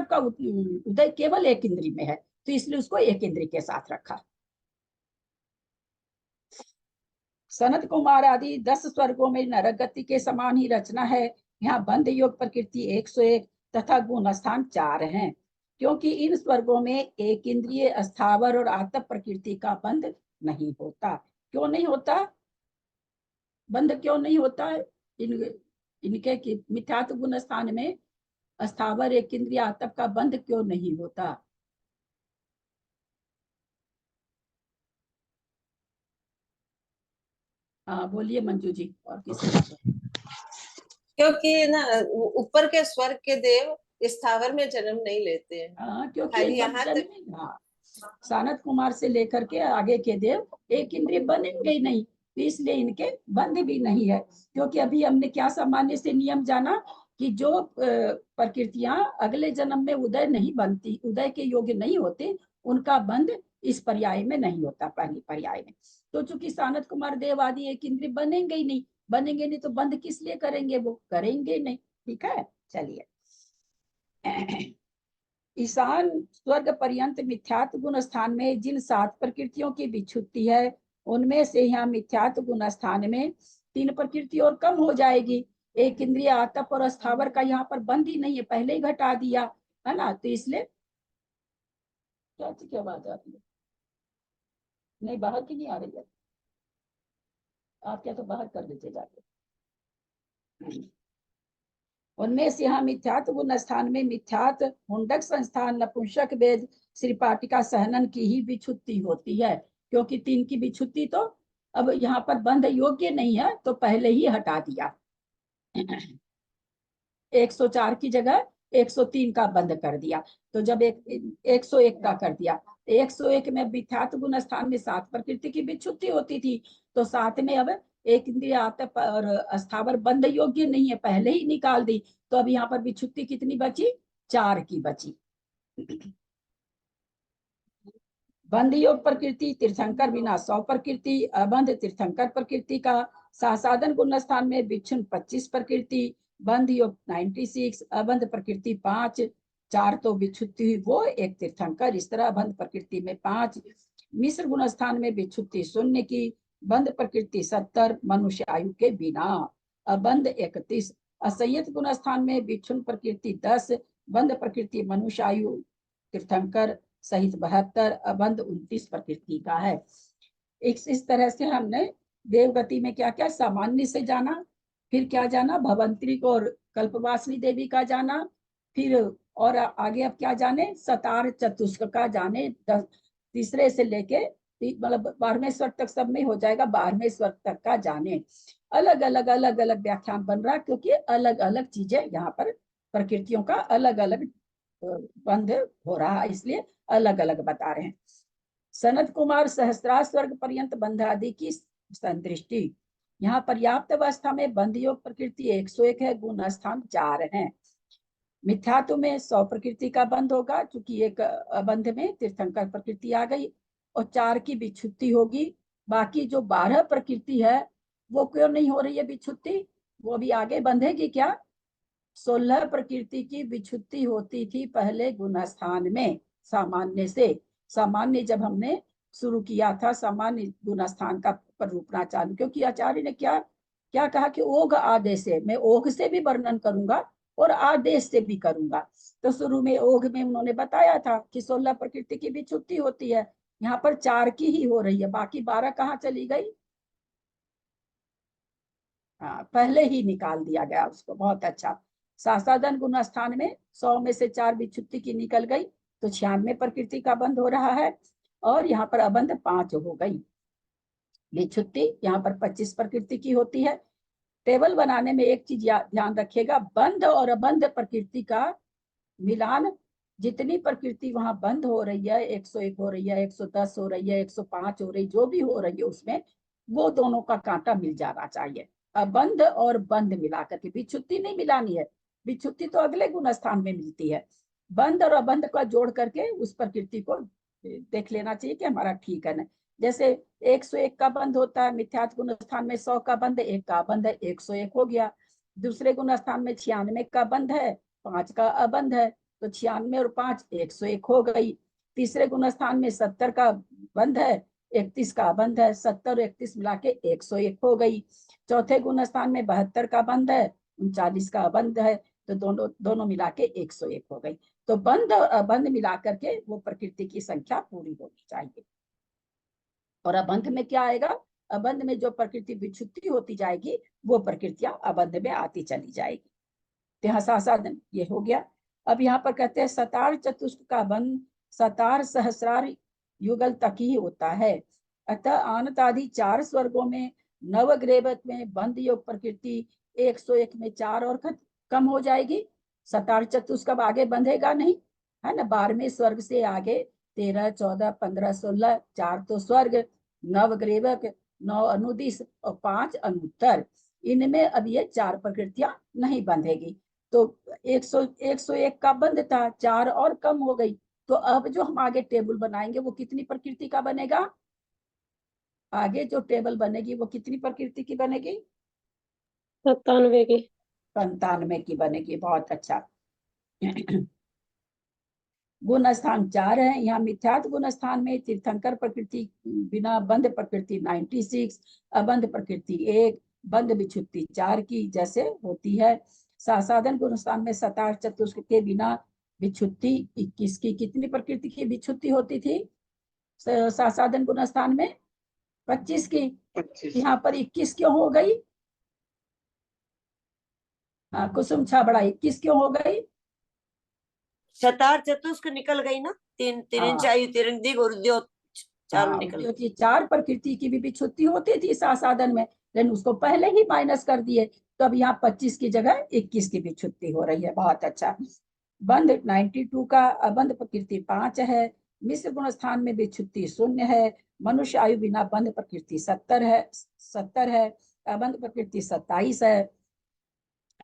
का उदय केवल एक इंद्रिय में है, तो इसलिए उसको एक इंद्रिय के साथ रखा। सनत कुमार आदि 10 स्वर्गों में नरक गति के समान ही रचना है। यहाँ बंध योग प्रकृति 101 तथा गुण स्थान 4 हैं, क्योंकि इन स्वर्गों में एक इंद्रिय स्थावर और आतप प्रकृति का बंध नहीं होता। क्यों नहीं होता? बंध क्यों नहीं होता? इनके मिथ्यात्व गुण स्थान में स्थावर एक इंद्रिय आतप का बंध क्यों नहीं होता? हाँ बोलिए मंजू जी, और किसी? क्योंकि ना ऊपर के स्वर्ग के देव स्थावर में जन्म नहीं लेते हैं। हाँ, क्योंकि खाली एकदम यहाँ तक हाँ, सानत कुमार से लेकर के आगे के देव एक इंद्रिय बनेंगे ही नहीं, तो इसलिए इनके बंध भी नहीं है। क्योंकि अभी हमने क्या सामान्य से नियम जाना कि जो प्रकृतियां अगले जन्म में उदय नहीं बनती, उदय के योग्य नहीं होते, उनका बंध इस पर्याय में नहीं होता, पहली पर्याय में। तो चूंकि सानत कुमार देव आदि एक इंद्रिय बनेंगे ही नहीं, बनेंगे नहीं तो बंध किस लिए करेंगे? वो करेंगे नहीं। ठीक है, चलिए। ईशान स्वर्ग पर्यंत मिथ्यात्व गुण स्थान में जिन 7 प्रकृतियों की विच्छुत्ति है, उनमें से यहाँ मिथ्यात्व गुण स्थान में 3 प्रकृति और कम हो जाएगी। एक इंद्रिय आतप और स्थावर का यहाँ पर बंद ही नहीं है, पहले ही घटा दिया है ना। तो इसलिए क्या बात आ रही है? नहीं, बाहर की नहीं आ रही है। आप क्या तो बाहर कर दीजिए जाके। उनमें से यहाँ मिथ्यात्व गुण स्थान में मिथ्यात हुंडक संस्थान नपुंसक वेद श्रीपाटिका सहनन की ही विच्छुत्ति होती है, क्योंकि 3 की विच्छुत्ति तो अब यहाँ पर बंध योग्य नहीं है, तो पहले ही हटा दिया। 104 की जगह 103 का बंद कर दिया, तो जब 101 का कर दिया, 101 में मिथ्यात्व गुण स्थान में 7 प्रकृति की विच्छुत्ति होती थी, तो 7 में अब एक इंद्रिय आतप और स्थावर बंध योग्य नहीं है, पहले ही निकाल दी। तो अब यहाँ पर विच्छुत्ति कितनी बची? 4 की बची। बंध योग प्रकृति तीर्थंकर बिना 100 प्रकृति, अबंध तीर्थंकर प्रकृति का सासाधन गुण स्थान में विच्छिन्न 25 प्रकृति, बंध योग 96, अबंध प्रकृति 5, 4 तो विच्छुत्ति हुई वो एक तीर्थंकर, इस तरह बंध प्रकृति में 5, मिश्र गुण स्थान में विच्छुत्ति 0 की, बंध प्रकृति 70 मनुष्य आयु के बिना, अबंध 31, असंयत गुण स्थान में विच्छुन्न प्रकृति 10, बंध प्रकृति मनुष्य आयु तीर्थंकर सहित 72, अबंध 29 प्रकृति का है। इस तरह से हमने देवगति में क्या क्या सामान्य से जाना, फिर क्या जाना भवंत्री को और कल्पवासिनी देवी का जाना, फिर और आगे अब क्या जाने सतार चतुष्क का जाने, तीसरे से लेके मतलब 12वें स्वर तक सब में हो जाएगा, 12वें स्वर तक का जाने। अलग अलग व्याख्यान बन रहा क्योंकि अलग अलग चीजें यहाँ पर प्रकृतियों का अलग अलग बंध हो रहा है, इसलिए अलग अलग बता रहे हैं। सनत कुमार सहस्त्रार स्वर्ग पर्यंत बंध आदि की संदृष्टि, यहाँ पर्याप्त अवस्था में बंध योग प्रकृति 101 है, गुण स्थान 4 है। मिथ्यात्व में 100 प्रकृति का बंध होगा, क्योंकि एक बंध में तीर्थंकर प्रकृति आ गई और 4 की विच्छुत्ति होगी। बाकी जो 12 प्रकृति है वो क्यों नहीं हो रही है विच्छुत्ति, वो भी आगे बंधेगी क्या। 16 प्रकृति की विच्छुत्ति होती थी पहले गुण स्थान में सामान्य से। सामान्य जब हमने शुरू किया था सामान्य गुण स्थान का प्ररूपणा चालू, क्योंकि आचार्य ने क्या क्या कहा कि ओघ आदेश से, मैं ओघ से भी वर्णन करूंगा और आदेश से भी करूंगा। तो शुरू में ओघ में उन्होंने बताया था कि 16 प्रकृति की विच्छुत्ति होती है, यहाँ पर 4 की ही हो रही है, बाकी 12 कहाँ चली गई। हाँ, पहले ही निकाल दिया गया उसको, बहुत अच्छा। सासाधन गुण स्थान में 100 में से 4 विच्छुत्ति की निकल गई, तो 96 प्रकृति का बंध हो रहा है, और यहाँ पर अबंध 5 हो गई विच्छुत्ति, यहाँ पर 25 प्रकृति की होती है। टेबल बनाने में एक चीज ध्यान रखिएगा, बंध और अबंध प्रकृति का मिलान, जितनी प्रकृति वहां बंद हो रही है, 101 हो रही है, 110 हो रही है, 105 हो रही, जो भी हो रही है उसमें वो दोनों का कांटा मिल जाना चाहिए। अबंध और बंध मिलाकर के, विच्छुत्ति नहीं मिलानी है, विच्छुत्ति तो अगले गुण स्थान में मिलती है। बंध और अबंध का जोड़ करके उस प्रकृति को देख लेना चाहिए कि हमारा ठीक है ना। जैसे 101 का बंध होता है, मिथ्यात्व गुण स्थान में 100 का बंध, 1 का बंध है, 101 हो गया। दूसरे गुण स्थान में 96 का बंध है, 5 का अबंध है, तो 96 और 5 101 हो गई। तीसरे गुण स्थान में 70 का बंध है, 31 का अबंध है, 70 और 31 मिला के 101 हो गई। चौथे गुण स्थान में 72 का बंध है, 39 का अबंध है, तो दोनों मिला के 101 हो गई। तो बंध और अबंध मिला करके वो प्रकृति की संख्या पूरी होनी चाहिए। और अबंध में क्या आएगा, अबंध में जो प्रकृति विच्छुत्ति होती जाएगी वो प्रकृतियां अबंध में आती चली जाएगी। तो यहाँ सासाधन ये हो गया। अब यहाँ पर कहते हैं सतार चतुष्क का बंध सतार सहस्रार युगल तक ही होता है, अतः आनत आदि 4 स्वर्गों में नवग्रेवत में बंध योग प्रकृति 101 में 4 और कम हो जाएगी। सतार चतुष्क अब आगे बंधेगा नहीं, है ना। 12वें स्वर्ग से आगे 13, 14, 15, 16, 4 तो स्वर्ग, नवग्रेवक, 9 अनुदिश और 5 अनुत्तर, इनमें अब ये 4 प्रकृतियां नहीं बंधेगी। तो 101 का बंध था, 4 और कम हो गई। तो अब जो हम आगे टेबल बनाएंगे वो कितनी प्रकृति का बनेगा, आगे जो टेबल बनेगी वो कितनी प्रकृति की बनेगी, 97 की, 95 की बनेगी। बहुत अच्छा। गुण स्थान 4 है, यहाँ मिथ्यात्व गुण स्थान में तीर्थंकर प्रकृति बिना बंध प्रकृति 96, अबंध प्रकृति 1, बंध विच्छुत्ति 4 की जैसे होती है। सासाधन गुण स्थान में सतार चतुष्क के बिना विच्छुत्ति 21 की, कितनी प्रकृति की विच्छुत्ति होती थी सासाधन गुण स्थान में, 25 की। यहाँ पर 21 क्यों हो गई, हाँ कुसुम छाबड़ा 21 क्यों हो गई। शतार चतुष्क निकल गई ना, तीन चायु तीन दिग और उद्योग चारों निकल गई। 4 प्रकृति की भी विच्छुत्ति होती थी सासाधन में, लेकिन उसको पहले ही माइनस कर दिए, तो अब यहाँ 25 की जगह 21 की विच्छुत्ति हो रही है। बहुत अच्छा। बंध 92 का, अबंध प्रकृति 5 है, मिश्र गुण स्थान में विच्छुत्ति 0 है, मनुष्य आयु बिना बंध प्रकृति 70 है, अबंध प्रकृति 27 है,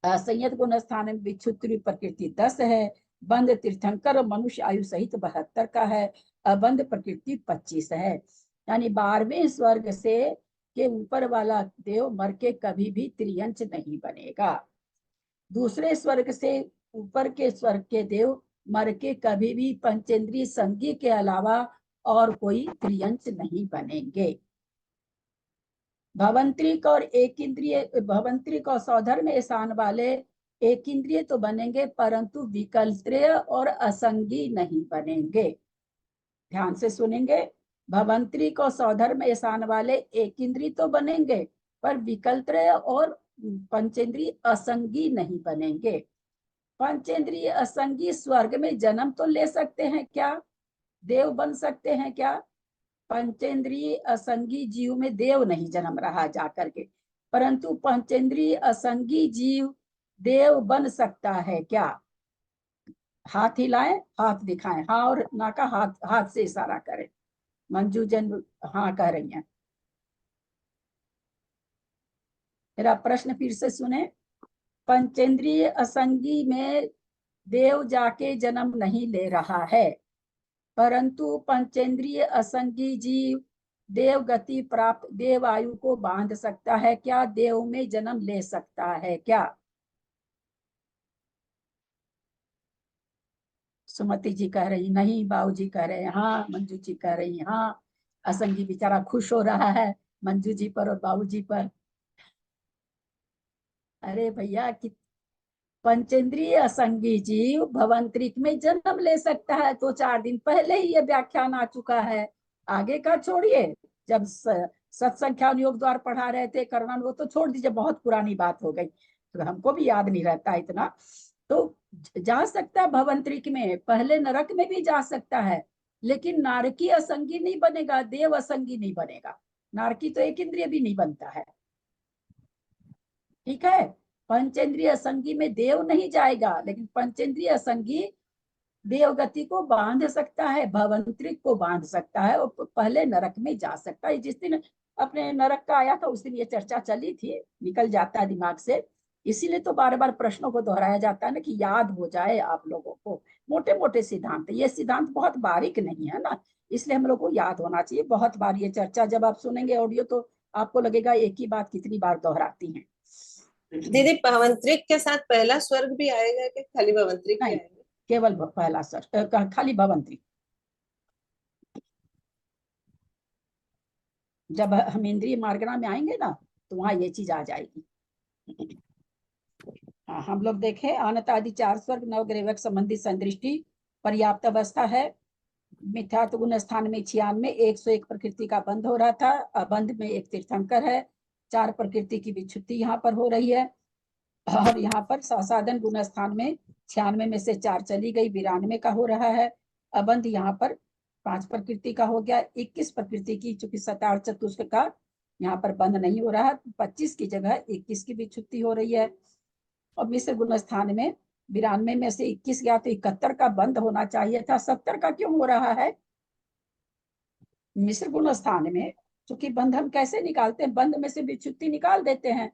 संयत गुण स्थान में विच्छुत्ति प्रकृति 10 है, बंध तीर्थंकर और मनुष्य आयु सहित 72 का है, अबंध प्रकृति 25 है। यानी 12वें स्वर्ग से के ऊपर वाला देव मर के कभी भी त्रियंच नहीं बनेगा। दूसरे स्वर्ग से ऊपर के स्वर्ग के देव मर के कभी भी पंचेंद्रिय संगी के अलावा और कोई त्रियंच नहीं बनेंगे। भवंत्रिक और एक इंद्रिय, भवंत्रिक और सौधर्म स्थान वाले एक इंद्रिय तो बनेंगे परंतु विकल्त्रेय और असंगी नहीं बनेंगे। ध्यान से सुनेंगे, भवंत्रिक और सौधर्म स्थान वाले एक इंद्रिय तो बनेंगे पर विकल्त्रेय और पंचेंद्रिय असंगी नहीं बनेंगे। पंचेंद्रिय असंगी स्वर्ग में जन्म तो ले सकते हैं क्या? देव बन सकते हैं क्या? पंचेंद्रिय असंगी जीव में देव नहीं जन्म रहा जाकर के, परंतु पंचेंद्रिय असंगी जीव देव बन सकता है क्या? हाथ हिलाएं, हाथ दिखाएं, हाँ और ना का हाथ से इशारा करें। मंजू जन हाँ कह रही हैं। मेरा प्रश्न फिर से सुने, पंचेंद्रिय असंगी में देव जाके जन्म नहीं ले रहा है, परंतु पंचेंद्रिय असंगी जीव देव गति प्राप्त देव आयु को बांध सकता है क्या? देव में जन्म ले सकता है क्या? सुमति जी कह रही नहीं, बाबू जी कह रहे हैं हाँ, मंजू जी कह रही हाँ। असंगी बेचारा खुश हो रहा है मंजू जी पर और बाबू जी पर। अरे भैया कि पंचेंद्रिय असंगी जीव भवंतरिक में जन्म ले सकता है, तो 4 दिन पहले ही ये व्याख्यान आ चुका है। आगे का छोड़िए, जब सत्संख्या योग द्वार पढ़ा रहे थे करुणा, वो तो छोड़ दीजिए, बहुत पुरानी बात हो गई, तो हमको भी याद नहीं रहता इतना। तो जा सकता है भवंतरिक में, पहले नरक में भी जा सकता है, लेकिन नारकी असंगी नहीं बनेगा, देव असंगी नहीं बनेगा। नारकी तो एक इंद्रिय भी नहीं बनता है, ठीक है। पंचेंद्रिय असंगी में देव नहीं जाएगा, लेकिन पंचेंद्रिय असंगी देव गति को बांध सकता है, भवंतरिक को बांध सकता है, और पहले नरक में जा सकता है। जिस दिन अपने नरक का आया था उस दिन ये चर्चा चली थी, निकल जाता है दिमाग से, इसीलिए तो बार बार प्रश्नों को दोहराया जाता है ना, कि याद हो जाए आप लोगों को। मोटे मोटे सिद्धांत, ये सिद्धांत बहुत बारीक नहीं है ना, इसलिए हम लोग को याद होना चाहिए। बहुत बार ये चर्चा जब आप सुनेंगे ऑडियो तो आपको लगेगा एक ही बात कितनी बार दोहराती है। दीदी भवंतरिक के साथ पहला स्वर्ग भी आएगा कि खाली भवंतरिक ही आएगा? केवल पहला स्वर्ग, खाली भवंतरिक। जब हम इंद्रिय मार्गना में आएंगे ना तो वहां ये चीज आ जाएगी। हाँ, हम लोग देखें अनंत आदि 4 स्वर्ग नवग्रह संबंधी संदृष्टि पर्याप्त अवस्था है। मिथ्यात्व गुण स्थान में 96 101 प्रकृति का बंध हो रहा था, अबंध में एक तीर्थंकर है, 4 प्रकृति की विच्छुत्ति यहाँ पर हो रही है। और यहाँ पर साधन गुण स्थान में 96 में से 4 चली गई, 92 का हो रहा है। अबंध यहाँ पर 5 प्रकृति का हो गया, 21 प्रकृति की, चूंकि 27 चतुष्क का यहाँ पर बंध नहीं हो रहा, 25 की जगह 21 की विच्छुत्ति हो रही है। और मिश्र गुण स्थान में 92 में से 21 गया तो 71 का बंद होना चाहिए था, 70 का क्यों हो रहा है? मिश्र गुण स्थान में चूंकि बंध हम कैसे निकालते हैं, बंध में से विच्छुत्ति निकाल देते हैं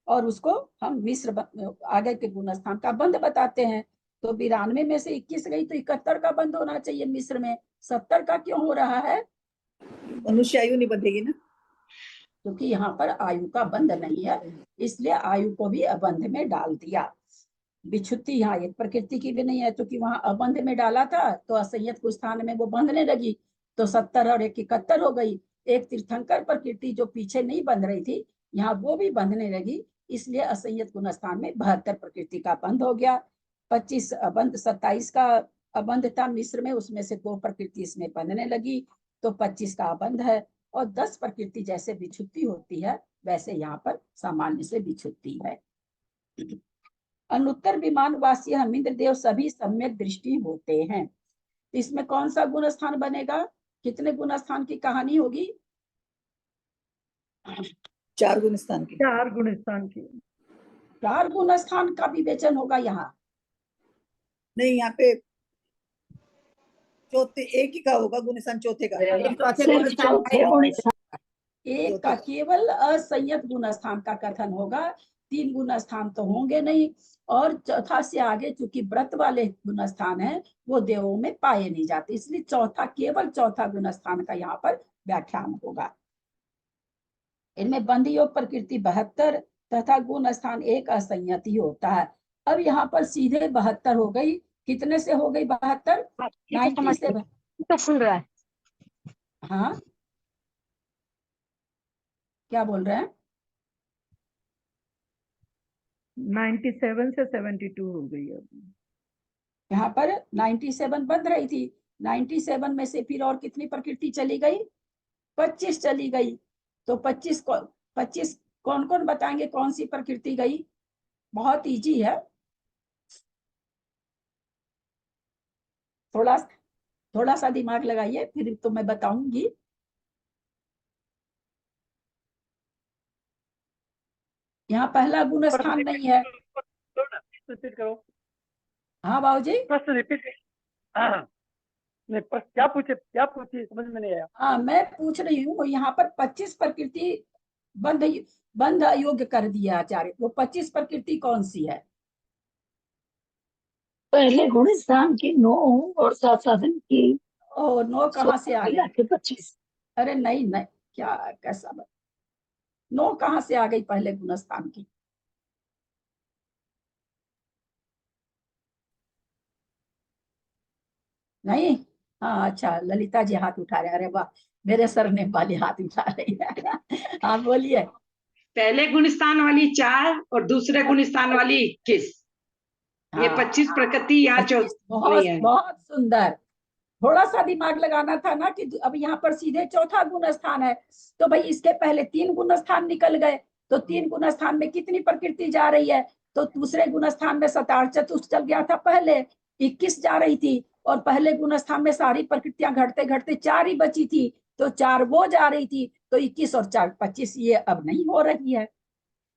और उसको हम मिश्र आगे के गुण स्थान का बंध बताते हैं। तो 92 में से 21 गई तो 71 का बंध होना चाहिए मिश्र में, 70 का क्यों हो रहा है? मनुष्य आयु नहीं बंधेगी ना, क्योंकि यहाँ पर आयु का बंध नहीं है, इसलिए आयु को भी अबंध में डाल दिया। विच्छुत्ति यहाँ एक प्रकृति की भी नहीं है, क्योंकि वहां अबंध में डाला था तो असंयत को स्थान में वो बंधने लगी, तो 70 और 71 हो गई। एक तीर्थंकर प्रकृति जो पीछे नहीं बंध रही थी, यहाँ वो भी बंधने लगी, इसलिए असंयत गुण स्थान में 72 प्रकृति का बंध हो गया। 25 अबंध, 27 का अबंध था मिश्र में, उसमें से 2 प्रकृति इसमें बंधने लगी, तो 25 का अबंध है। और 10 प्रकृति जैसे विच्छुत्ति होती है वैसे यहाँ पर सामान्य से विच्छुत्ति है। अनुत्तर विमान वासी हम इंद्रदेव सभी सम्यक दृष्टि होते हैं। इसमें कौन सा गुण स्थान बनेगा? कितने गुण स्थान की कहानी होगी? 4 गुण स्थान की। 4 गुण स्थान की। 4 गुण स्थान का विवेचन होगा यहाँ नहीं, यहाँ पे चौथे एक ही का होगा गुण स्थान, चौथे का एक का केवल असंयत गुण स्थान का कथन होगा, 3 गुण स्थान तो होंगे नहीं। और चौथा से आगे चूंकि व्रत वाले गुण स्थान है वो देवों में पाए नहीं जाते, इसलिए चौथा केवल चौथा गुण स्थान का यहाँ पर व्याख्यान होगा। इनमें बंध योग प्रकृति 72 तथा गुण स्थान 1 असंयति होता है। अब यहाँ पर सीधे 72 हो गई, कितने से हो गई 72? 97। तो सुन रहा है। हाँ क्या बोल रहे हैं? 97 से 72 हो गई अब। यहाँ पर 97 बंध रही थी, 97 में से फिर और कितनी प्रकृति चली गई? 25 चली गई। तो 25 कौन कौन बताएंगे कौन सी प्रकृति गई? बहुत इजी है, थोड़ा सा दिमाग लगाइए फिर तो मैं बताऊंगी। यहाँ पहला गुण स्थान नहीं है। रिपीट करो। हाँ बाबूजी। प्रश्न रिपीट। नहीं, क्या पूछे समझ में नहीं आया। हाँ मैं पूछ रही हूँ, यहाँ पर 25 प्रकृति बंध अयोग्य कर दिया आचार्य। वो 25 प्रकृति कौन सी है? पहले गुण स्थान की 9 और साधन की और 9 कहाँ से आ गई? 25। अरे नहीं, क्या कैसा 9 कहाँ से आ गई पहले गुण स्थान की? नहीं। हाँ अच्छा, ललिता जी हाथ उठा रहे। अरे वाह, मेरे सर ने वाली हाथ उठा रही है। हाँ बोलिए। पहले गुण स्थान वाली 4 और दूसरे गुण स्थान वाली 21। ये 25 प्रकृति यहाँ 25, नहीं है। बहुत सुंदर। थोड़ा सा दिमाग लगाना था ना कि अब यहाँ पर सीधे चौथा गुण स्थान है, तो भाई इसके पहले 3 गुण स्थान निकल गए, तो 3 गुण स्थान में कितनी प्रकृति जा रही है? तो दूसरे गुण स्थान में सतार चतुष्ट चल गया था, पहले 21 जा रही थी, और पहले गुण स्थान में सारी प्रकृतियां घटते घटते 4 ही बची थी, तो 4 वो जा रही थी, तो 21 और 4 25 ये अब नहीं हो रही है।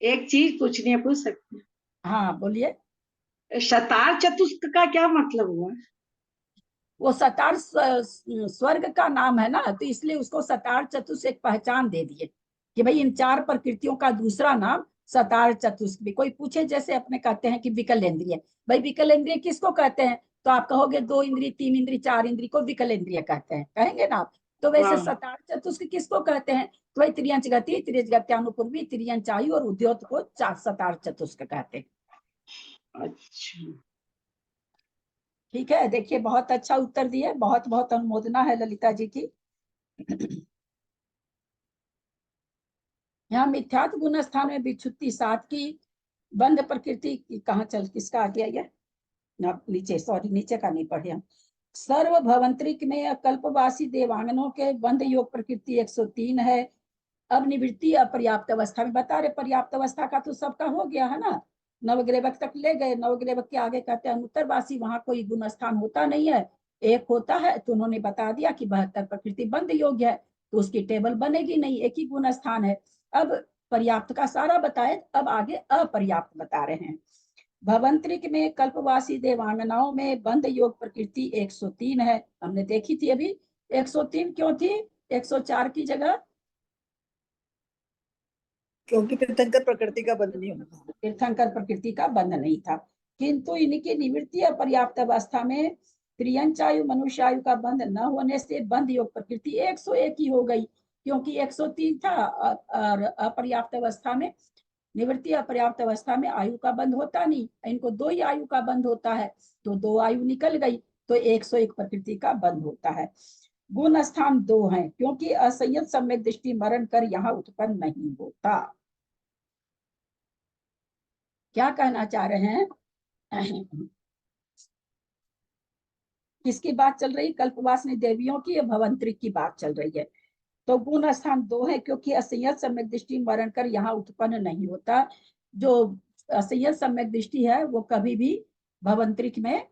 एक चीज पूछनी है, पूछ सकते हैं? हाँ बोलिए। शतार चतुष्क का क्या मतलब हुआ? वो सतार स्वर्ग का नाम है ना, तो इसलिए उसको सतार चतुष्क एक पहचान दे दिए कि भाई इन 4 प्रकृतियों का दूसरा नाम सतार चतुष्क भी। कोई पूछे जैसे अपने कहते हैं कि विकलेंद्रिय, भाई विकलेंद्रिय किसको कहते हैं? तो आप कहोगे 2 इंद्रिय 3 इंद्रिय 4 इंद्रिय को विकलेंद्रिय कहते हैं, कहेंगे ना आप। तो वैसे सतार चतुष्क किसको कहते हैं? तो भाई त्रियंच गति, त्रियंच गत्यानुपूर्वी, त्रियंच आयु और उद्योत को सतार चतुष्क कहते हैं। अच्छा ठीक है, देखिए बहुत अच्छा उत्तर दिए, बहुत बहुत अनुमोदना है ललिता जी की। यहाँ मिथ्यात्व गुण स्थान में विच्छुत्ति 7 की, बंध प्रकृति की कहाँ चल किसका आ गया ये? नीचे, सॉरी नीचे का नहीं पढ़े हम। सर्व भवंतरिक में कल्पवासी देवांगनों के बंध योग प्रकृति 103 है। अब निवृत्ति अपर्याप्त अवस्था में बता रहे, पर्याप्त अवस्था का तो सबका हो गया है ना, नवग्रेवक तक ले गए। नवग्रेवक के आगे कहते हैं अनुत्तरवासी, वहां कोई गुण स्थान होता नहीं है, एक होता है। तो उन्होंने बता दिया कि 72 प्रकृति बंध योग्य है, तो उसकी टेबल बनेगी नहीं, एक ही गुण स्थान है। अब पर्याप्त का सारा बताए, अब आगे अपर्याप्त बता रहे हैं। भवंतरिक में कल्पवासी देवांगनाओं में बंध योग प्रकृति 103 है, हमने देखी थी अभी। 103 क्यों थी 104 की जगह? क्योंकि तीर्थंकर प्रकृति का बंध नहीं होता, तीर्थंकर प्रकृति का बंध नहीं था। किंतु इनकी निवृत्ति अपर्याप्त अवस्था में त्रियंचायु मनुष्यायु का बंध न होने से बंध योग प्रकृति 101 ही हो गई, क्योंकि 103 था। और अपर्याप्त अवस्था में, निवृत्ति अपर्याप्त अवस्था में आयु का बंध होता नहीं, इनको 2 ही आयु का बंध होता है, तो 2 आयु निकल गई, तो 101 प्रकृति का बंध होता है। गुण स्थान 2 है, क्योंकि असंयत सम्यक दृष्टि मरण कर यहाँ उत्पन्न नहीं होता। क्या कहना चाह रहे हैं? किसकी बात चल रही? कल्पवासिनी देवियों की या भवंतरिक की बात चल रही है? तो गुण स्थान 2 है, क्योंकि असंयत सम्यक दृष्टि मरण कर यहाँ उत्पन्न नहीं होता। जो असंयत सम्यक दृष्टि है वो कभी भी भवंतरिक में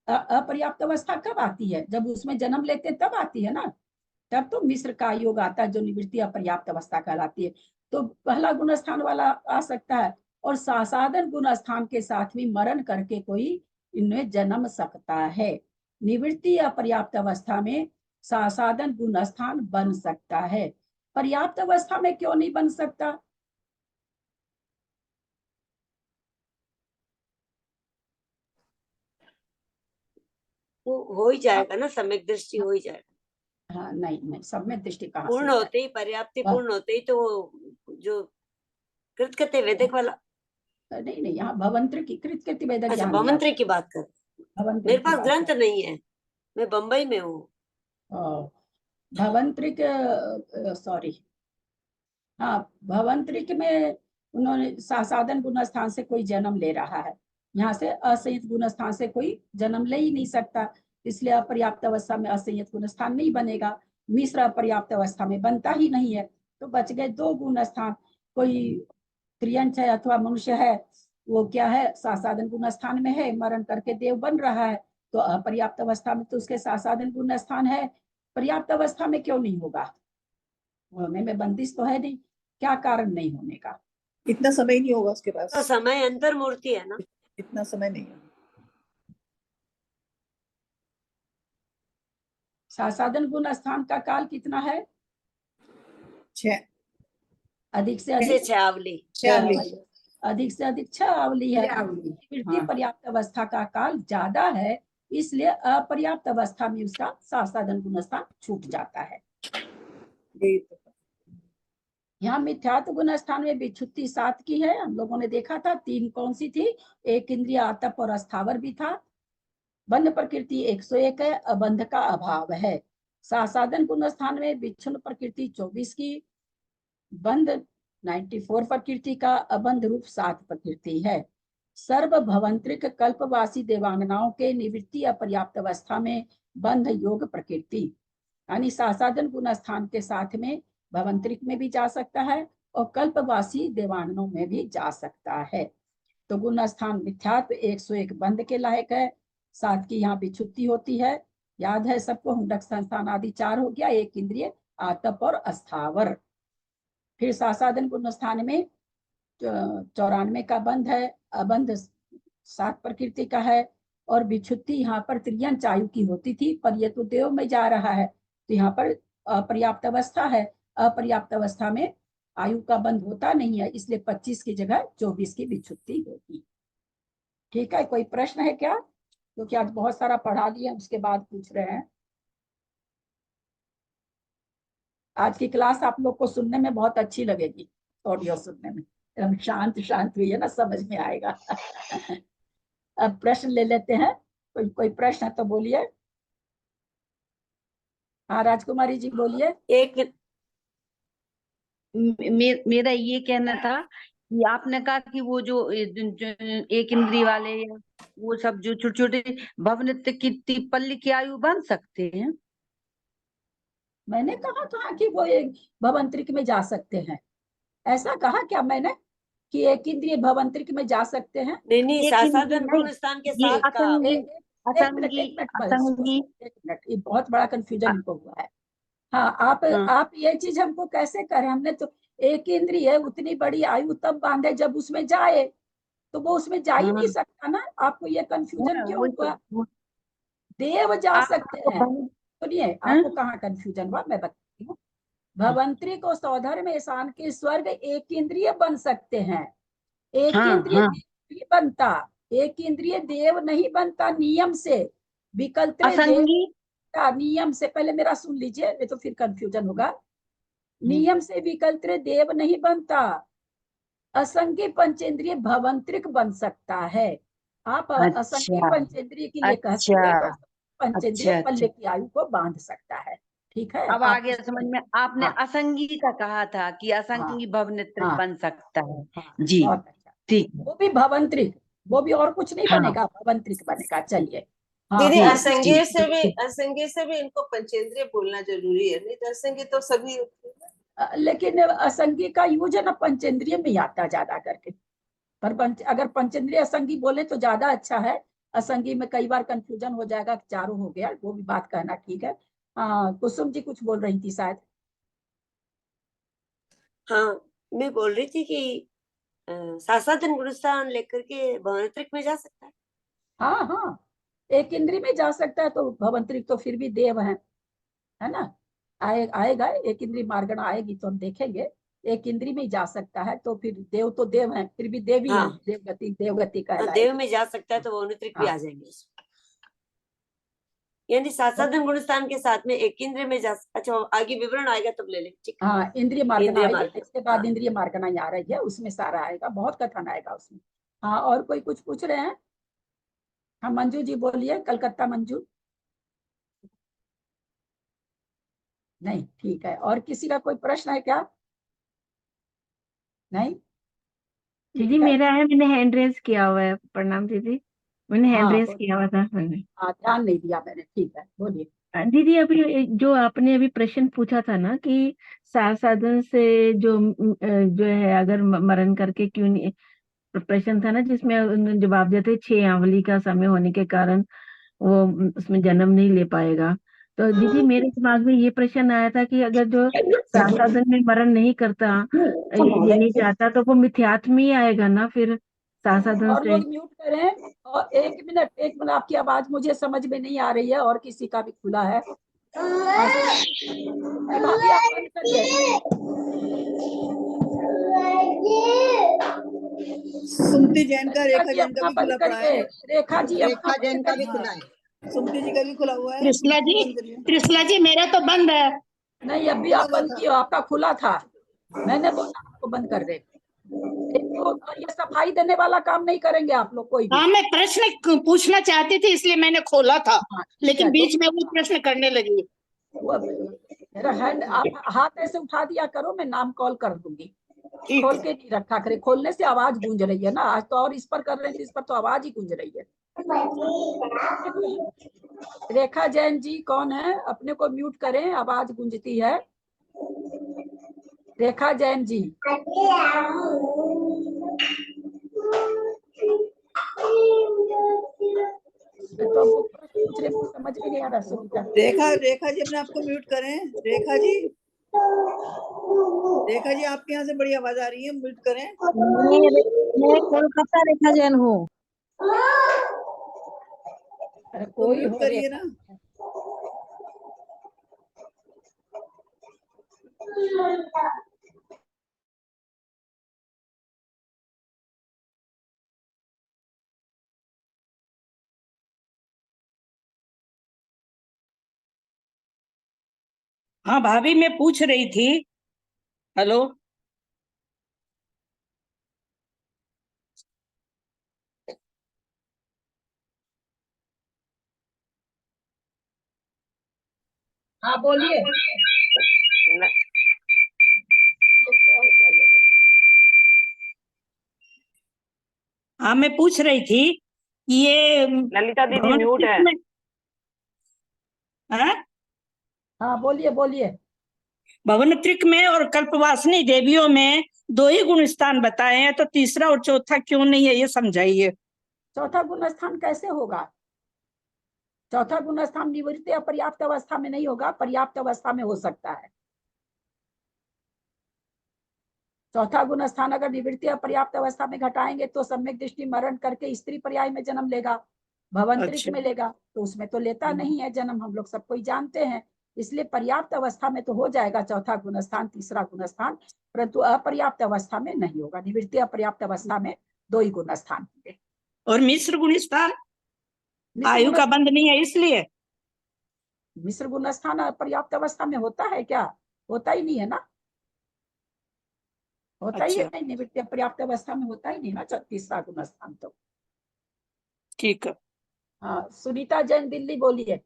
अपर्याप्त अवस्था कब आती है? जब उसमें जन्म लेते तब आती है ना, तब तो मिश्र का योग आता है जो निवृत्ति अपर्याप्त अवस्था कहलाती है। तो पहला गुण स्थान वाला आ सकता है, और सासाधन गुण स्थान के साथ भी मरण करके कोई इनमें जन्म सकता है। निवृत्ति अपर्याप्त अवस्था में सासाधन गुण स्थान बन सकता है, पर्याप्त अवस्था में क्यों नहीं बन सकता? वो हो ही जाएगा ना, सम्यक दृष्टि हो ही जाएगा। हाँ नहीं, सम्यक दृष्टि कहाँ से पूर्ण होते ही, पर्याप्ति पूर्ण होते ही तो वो जो कृतकृत्य वेदक वाला? नहीं नहीं, यहाँ भवंत्री की कृतकृत्य वेदक अच्छा, यहाँ नहीं भवंत्री की बात कर। आता। भवंत्री मेरे की पास बात ग्रंथ कर। नहीं है, मैं बम्बई में हूँ। भवंत्रिक, सॉरी, हाँ, भवंत्रिक में उन्होंने साधन गुण स्थान से कोई जन्म ले रहा है, यहाँ से असंयत गुण स्थान से कोई जन्म ले ही नहीं सकता, इसलिए अपर्याप्त अवस्था में असंयत गुण स्थान नहीं बनेगा। मिश्र अपर्याप्त अवस्था में बनता ही नहीं है, तो बच गए 2 गुण स्थान। कोई त्रियंच है अथवा मनुष्य है, वो क्या है, साधन गुण स्थान में है, मरण करके देव बन रहा है, तो अपर्याप्त अवस्था में तो उसके साधन गुण स्थान है, पर्याप्त अवस्था में क्यों नहीं होगा? होने में बंदिश तो है नहीं, क्या कारण नहीं होने का? इतना समय नहीं होगा उसके पास, तो समय अंतर मूर्ति है ना, इतना समय नहीं है। साधन गुण स्थान का काल कितना है? 6, अधिक से से अधिक 6 आवली। 6 आवली। अधिक से अधिक 6 आवली है। आवली, वृत्ति हाँ। पर्याप्त अवस्था का काल ज्यादा है, इसलिए अपर्याप्त अवस्था में उसका साधन गुण स्थान छूट जाता है। यही तो। यहाँ मिथ्यात्व गुण स्थान में विच्छुत्ति 7 की है, हम लोगों ने देखा था। 3 कौन सी थी? एक इंद्रिय, आतप और अस्थावर भी था। बंध प्रकृति 101 है, अबंध का अभाव है। साधन गुण स्थान में विच्छिन्न प्रकृति 24 की, बंध 94 प्रकृति का, अबंध रूप 7 प्रकृति है। सर्व भवंत्रिक कल्पवासी देवांगनाओं के निवृत्ति अपर्याप्त अवस्था में बंध योग प्रकृति, यानी साधन गुण स्थान के साथ में भवंत्रिक में भी जा सकता है और कल्पवासी देवांगनों में भी जा सकता है। तो गुण स्थान मिथ्यात्व 101 बंध के लायक है। 7 की यहाँ विच्छुत्ति होती है, याद है सबको। हुंडक संस्थान आदि 4 हो गया, एक इंद्रिय, आतप और अस्थावर। फिर साधन गुण स्थान में 94 का बंध है, अबंध 7 प्रकृति का है, और विच्छुत्ति यहाँ पर त्रियंच आयु की होती थी, पर ये तो देव में जा रहा है, तो यहाँ पर अपर्याप्त अवस्था है। अपर्याप्त अवस्था में आयु का बंध होता नहीं है, इसलिए 25 की जगह 24 की विच्छुत्ति होगी। ठीक है, कोई प्रश्न है क्या? क्योंकि आज बहुत सारा पढ़ा दिया, उसके बाद पूछ रहे हैं। आज की क्लास आप लोग को सुनने में बहुत अच्छी लगेगी, ऑडियो सुनने में एकदम शांत शांत हुई है ना, समझ में आएगा। अब प्रश्न ले लेते हैं, कोई प्रश्न है तो बोलिए। हाँ राजकुमारी जी बोलिए। एक मेरा ये कहना था कि आपने कहा कि वो जो एक इंद्री वाले या वो सब जो छोटे छोटे भवनित्य की पल्ली की आयु बन सकते हैं। मैंने कहा था कि वो एक भवंत्रिक में जा सकते हैं, ऐसा कहा क्या मैंने कि एक इंद्रिय भवंत्रिक में जा सकते हैं? नहीं नहीं, एक इंद्री साधन नहीं, गुण स्थान के ये साथ का। असंगी एक मिनट, ये बहुत बड़ा कंफ्यूजन इनको हुआ है। हाँ, आप ये चीज हमको कैसे करें? हमने तो एक इंद्रिय है, उतनी बड़ी आयु तब बांधे जब उसमें जाए, तो वो उसमें जा ही नहीं सकता ना। आपको ये कंफ्यूजन क्यों हुआ? देव जा सकते हैं। सुनिए, आपको कहाँ कंफ्यूजन हुआ मैं बताती हूँ। भवंत्री को सौधर में शान के स्वर्ग एक इंद्रिय बन सकते हैं, एक इंद्रिय नहीं बनता, एक इंद्रिय देव नहीं बनता नियम से। विकल्प नियम से, पहले मेरा सुन लीजिए, नहीं तो फिर कंफ्यूजन होगा। नियम से विकल्प देव नहीं बनता, असंगी पंचेंद्रिय भवंत्रिक बन सकता है। आप असंगी पंचेंद्रिय के लिए कह सकते हैं, तो पंचेंद्रिय पल्ले की आयु को बांध सकता है। ठीक है, अब आगे समझ में। आपने असंगी का कहा था कि असंगी भवनित्रिक बन सकता है। जी ठीक, वो भी भवंत्रिक, वो भी और कुछ नहीं बनेगा, भवंत्रिक बनेगा। चलिए दीदी, असंगी से भी इनको पंचेंद्रिय बोलना जरूरी है, नहीं तो असंगी तो सभी होते हैं। लेकिन असंगी का यूज है ना पंचेंद्रिय में आता ज्यादा करके, पर अगर पंचेंद्रिय असंगी बोले तो ज्यादा अच्छा है। असंगी में कई बार कंफ्यूजन हो जाएगा, चारों हो गया, वो भी बात कहना ठीक है। कुसुम जी कुछ बोल रही थी शायद। हाँ, मैं बोल रही थी कि साधन गुण स्थान लेकर के भवंत्रिक में जा सकता है। हाँ हाँ, एक इंद्री में जा सकता है, तो भवंत्रिक तो फिर भी देव है ना। आएगा एक इंद्री मार्गण आएगी तो हम देखेंगे। एक इंद्री में जा सकता है, तो फिर देव तो देव है, फिर भी देवी है, देवगति कहलाएगी। देव में जा सकता है तो भवंत्रिक भी आ जाएंगे। यानी सासाधन गुण स्थान के साथ में एक इंद्रिय में जा, अच्छा आगे विवरण आएगा तब ले ले, ठीक है। हाँ, इंद्रिय मार्गना इंद्रिय आएगी, मार्ग। इसके बाद इंद्रिय मार्गना आ रही है, उसमें सारा आएगा, बहुत कथन आएगा उसमें। हाँ, और कोई कुछ पूछ रहे हैं? हाँ, मंजू जी बोलिए, कलकत्ता मंजू। नहीं, ठीक है। और किसी का कोई प्रश्न है क्या? नहीं, दीदी ठीक है। मेरा है, मैंने हैंड रेज किया हुआ है। प्रणाम दीदी, मैंने हैंड हाँ, रेज किया हुआ था मैंने। हाँ, ध्यान नहीं दिया मैंने, ठीक है, बोलिए। दीदी अभी जो आपने अभी प्रश्न पूछा था ना कि साधन से जो है अगर मरण करके क्यों नहीं, प्रश्न था ना जिसमें उन्होंने जवाब दिया था 6 आवली का समय होने के कारण वो उसमें जन्म नहीं ले पाएगा। तो दीदी मेरे दिमाग में ये प्रश्न आया था कि अगर जो साधन में मरण नहीं करता, ये नहीं चाहता, तो वो मिथ्यात्व में ही आएगा ना फिर साधन और से। लोग म्यूट करें। और एक मिनट, आपकी आवाज मुझे समझ में नहीं आ रही है, और किसी का भी खुला है। भाभी आप बंद करिए। सुमति जैन का, रेखा जैन का अपना भी बंद खुला पड़ा है। करिए। रेखा जी अपना रेखा जैन बंद का भी करिए। खुला है। सुमति जी का भी खुला हुआ है। त्रिशला जी, बंद करिए। त्रिशला जी मेरा तो बंद है। नहीं, अभी खुला आप हुआ बंद था। किए, आपका खुला था, मैंने बोला आपको बंद कर दे। तो ये सफाई देने वाला काम नहीं करेंगे आप लोग कोई भी। हाँ, मैं प्रश्न पूछना चाहती थी इसलिए मैंने खोला था, हाँ, ठीक लेकिन है। बीच में वो प्रश्न करने लगी। मेरा हैंड, आप हाथ ऐसे उठा दिया करो, मैं नाम कॉल कर दूंगी। ठीक खोल है। के नहीं रखा करे, खोलने से आवाज गूंज रही है ना आज तो, और इस पर कर रहे थे, इस पर तो आवाज ही गूंज रही है। रेखा जैन जी कौन है? अपने को म्यूट करें, आवाज गूंजती है। रेखा जैन जी। तो वो प्रश्न पूछ रहे, मुझे समझ में नहीं आ रहा। सुनीता, रेखा जी अपने आपको म्यूट करें। रेखा जी, रेखा जी आपके यहाँ से बड़ी आवाज आ रही है, म्यूट करें। मैं कोलकाता रेखा जैन हूँ। अरे तो कोई म्यूट हो करिए रेखा। ना। हाँ भाभी, मैं पूछ रही थी। हेलो, हाँ बोलिए। हाँ मैं पूछ रही थी कि ये ललिता दीदी भवन म्यूट है। में, हाँ? हाँ बोलिए बोलिए। भवनत्रिक में और कल्पवासिनी देवियों में 2 ही गुण स्थान बताए हैं, तो तीसरा और चौथा क्यों नहीं है, ये समझाइए। चौथा गुण स्थान कैसे होगा? चौथा गुण स्थान निवृत्त या पर्याप्त अवस्था में नहीं होगा, पर्याप्त अवस्था में हो सकता है। चौथा गुण स्थान अगर निवृत्ति या पर्याप्त अवस्था में घटाएंगे तो सम्यक दृष्टि मरण करके स्त्री पर्याय में जन्म लेगा, भवंतरिक अच्छा। में लेगा, तो उसमें तो लेता नहीं है जन्म, हम लोग सब कोई जानते हैं। इसलिए पर्याप्त अवस्था में तो हो जाएगा चौथा गुण स्थान, तीसरा गुण स्थान, परंतु अपर्याप्त अवस्था में नहीं होगा। निवृत्ति अपर्याप्त अवस्था में 2 ही गुण स्थान होंगे। और मिश्र गुण स्थान मिश्र आयु गुण का बंध नहीं है इसलिए। मिश्र गुण स्थान अपर्याप्त अवस्था में होता है क्या? होता ही नहीं है ना, होता ही है अच्छा, नहीं, निवृत्ति पर्याप्त अवस्था में होता ही नहीं ना तीसरा गुण स्थान तो। ठीक है। हाँ, सुनीता जैन दिल्ली बोलिए।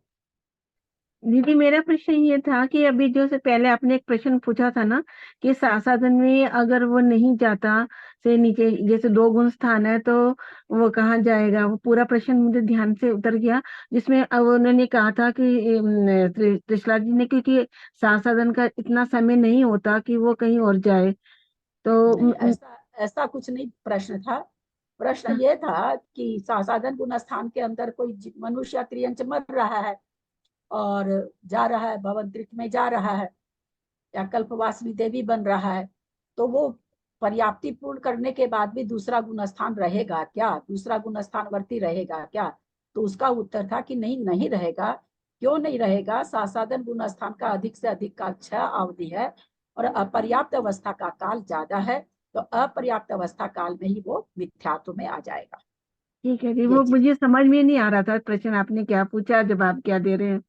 दीदी मेरा प्रश्न ये था कि अभी जो से पहले आपने एक प्रश्न पूछा था ना कि साधन में अगर वो नहीं जाता से नीचे, जैसे 2 गुण स्थान है तो वो कहाँ जाएगा, वो पूरा प्रश्न मुझे ध्यान से उतर गया। जिसमें अब उन्होंने कहा था कि त्रिशला जी ने, क्योंकि साधन का इतना समय नहीं होता कि वो कहीं और जाए, तो नहीं, ऐसा कुछ नहीं प्रश्न था। प्रश्न ये था कि साधन गुण स्थान के अंदर कोई मनुष्य त्रियंच मर रहा है और जा रहा है, भवंतरिक में जा रहा है या कल्पवासिनी देवी बन रहा है, तो वो पर्याप्ति पूर्ण करने के बाद भी दूसरा गुण स्थान रहेगा क्या, दूसरा गुण स्थान वर्ती रहेगा क्या? तो उसका उत्तर था कि नहीं, नहीं रहेगा। क्यों नहीं रहेगा? साधन गुण स्थान का अधिक से अधिक काल 6 अवधि है और अपर्याप्त अवस्था का काल ज्यादा है, तो अपर्याप्त अवस्था काल में ही वो मिथ्यात्व में आ जाएगा। ठीक है जी, वो जी। मुझे समझ में नहीं आ रहा था प्रश्न आपने क्या पूछा, जवाब क्या दे रहे हैं,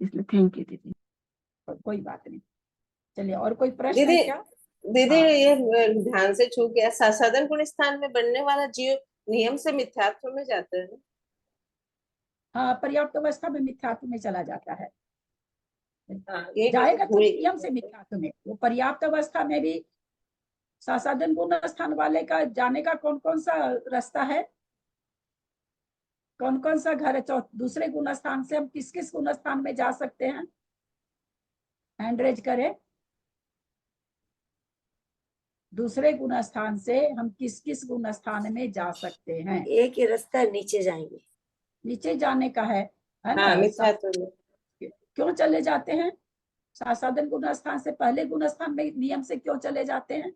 इसलिए थैंक यू दीदी। कोई बात नहीं। चलिए, और कोई प्रश्न है दीदी क्या? दीदी हाँ। ये ध्यान से छूट गया, साधन गुण स्थान में बनने वाला जीव नियम से मिथ्यात्व में जाता है ना? हाँ, पर्याप्त अवस्था में मिथ्यात्व में चला जाता है। हाँ, ये जाएगा तो भूल नियम से मिथ्यात्व में। वो पर्याप्त अवस्था में भी साधन गुण स्थान वाले का जाने का कौन कौन सा रास्ता है, कौन कौन सा घर है? दूसरे गुण स्थान से हम किस किस गुण स्थान में जा सकते हैं? हैंड रेज करें। दूसरे गुण स्थान से हम किस किस गुण स्थान में जा सकते हैं? एक ही रास्ता है, नीचे जाएंगे। नीचे जाने का है हाँ, ना? मिथ्यात्व में। क्यों चले जाते हैं? साधन गुण स्थान से पहले गुण स्थान में नियम से क्यों चले जाते हैं?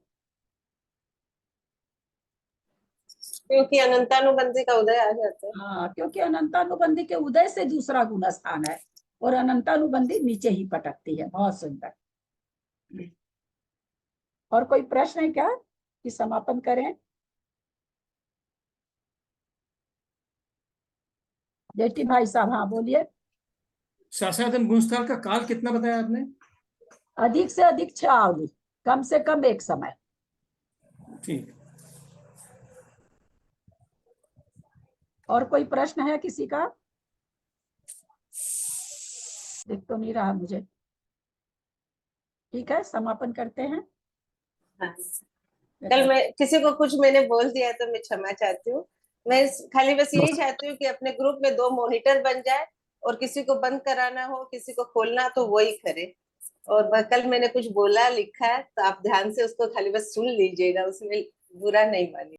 क्योंकि अनंतानुबंधी का उदय आ जाता है। हाँ, क्योंकि अनंतानुबंधी के उदय से दूसरा गुण स्थान है और अनंतानुबंधी नीचे ही पटकती है। बहुत सुंदर। और कोई प्रश्न है क्या कि समापन करें? जेठी भाई साहब, हाँ बोलिए। साधन गुण स्थान का काल कितना बताया आपने? अधिक से अधिक 6 अवधि, कम से कम एक समय। ठीक। और कोई प्रश्न है किसी का? दिख तो नहीं रहा मुझे। ठीक है, समापन करते हैं। हाँ। कल मैं किसी को कुछ मैंने बोल दिया तो मैं क्षमा चाहती हूँ। मैं खाली बस यही चाहती हूँ कि अपने ग्रुप में 2 मॉनिटर बन जाए, और किसी को बंद कराना हो, किसी को खोलना तो वही करे। और कल मैंने कुछ बोला लिखा है तो आप ध्यान से उसको खाली बस सुन लीजिएगा, उसमें बुरा नहीं मानिए।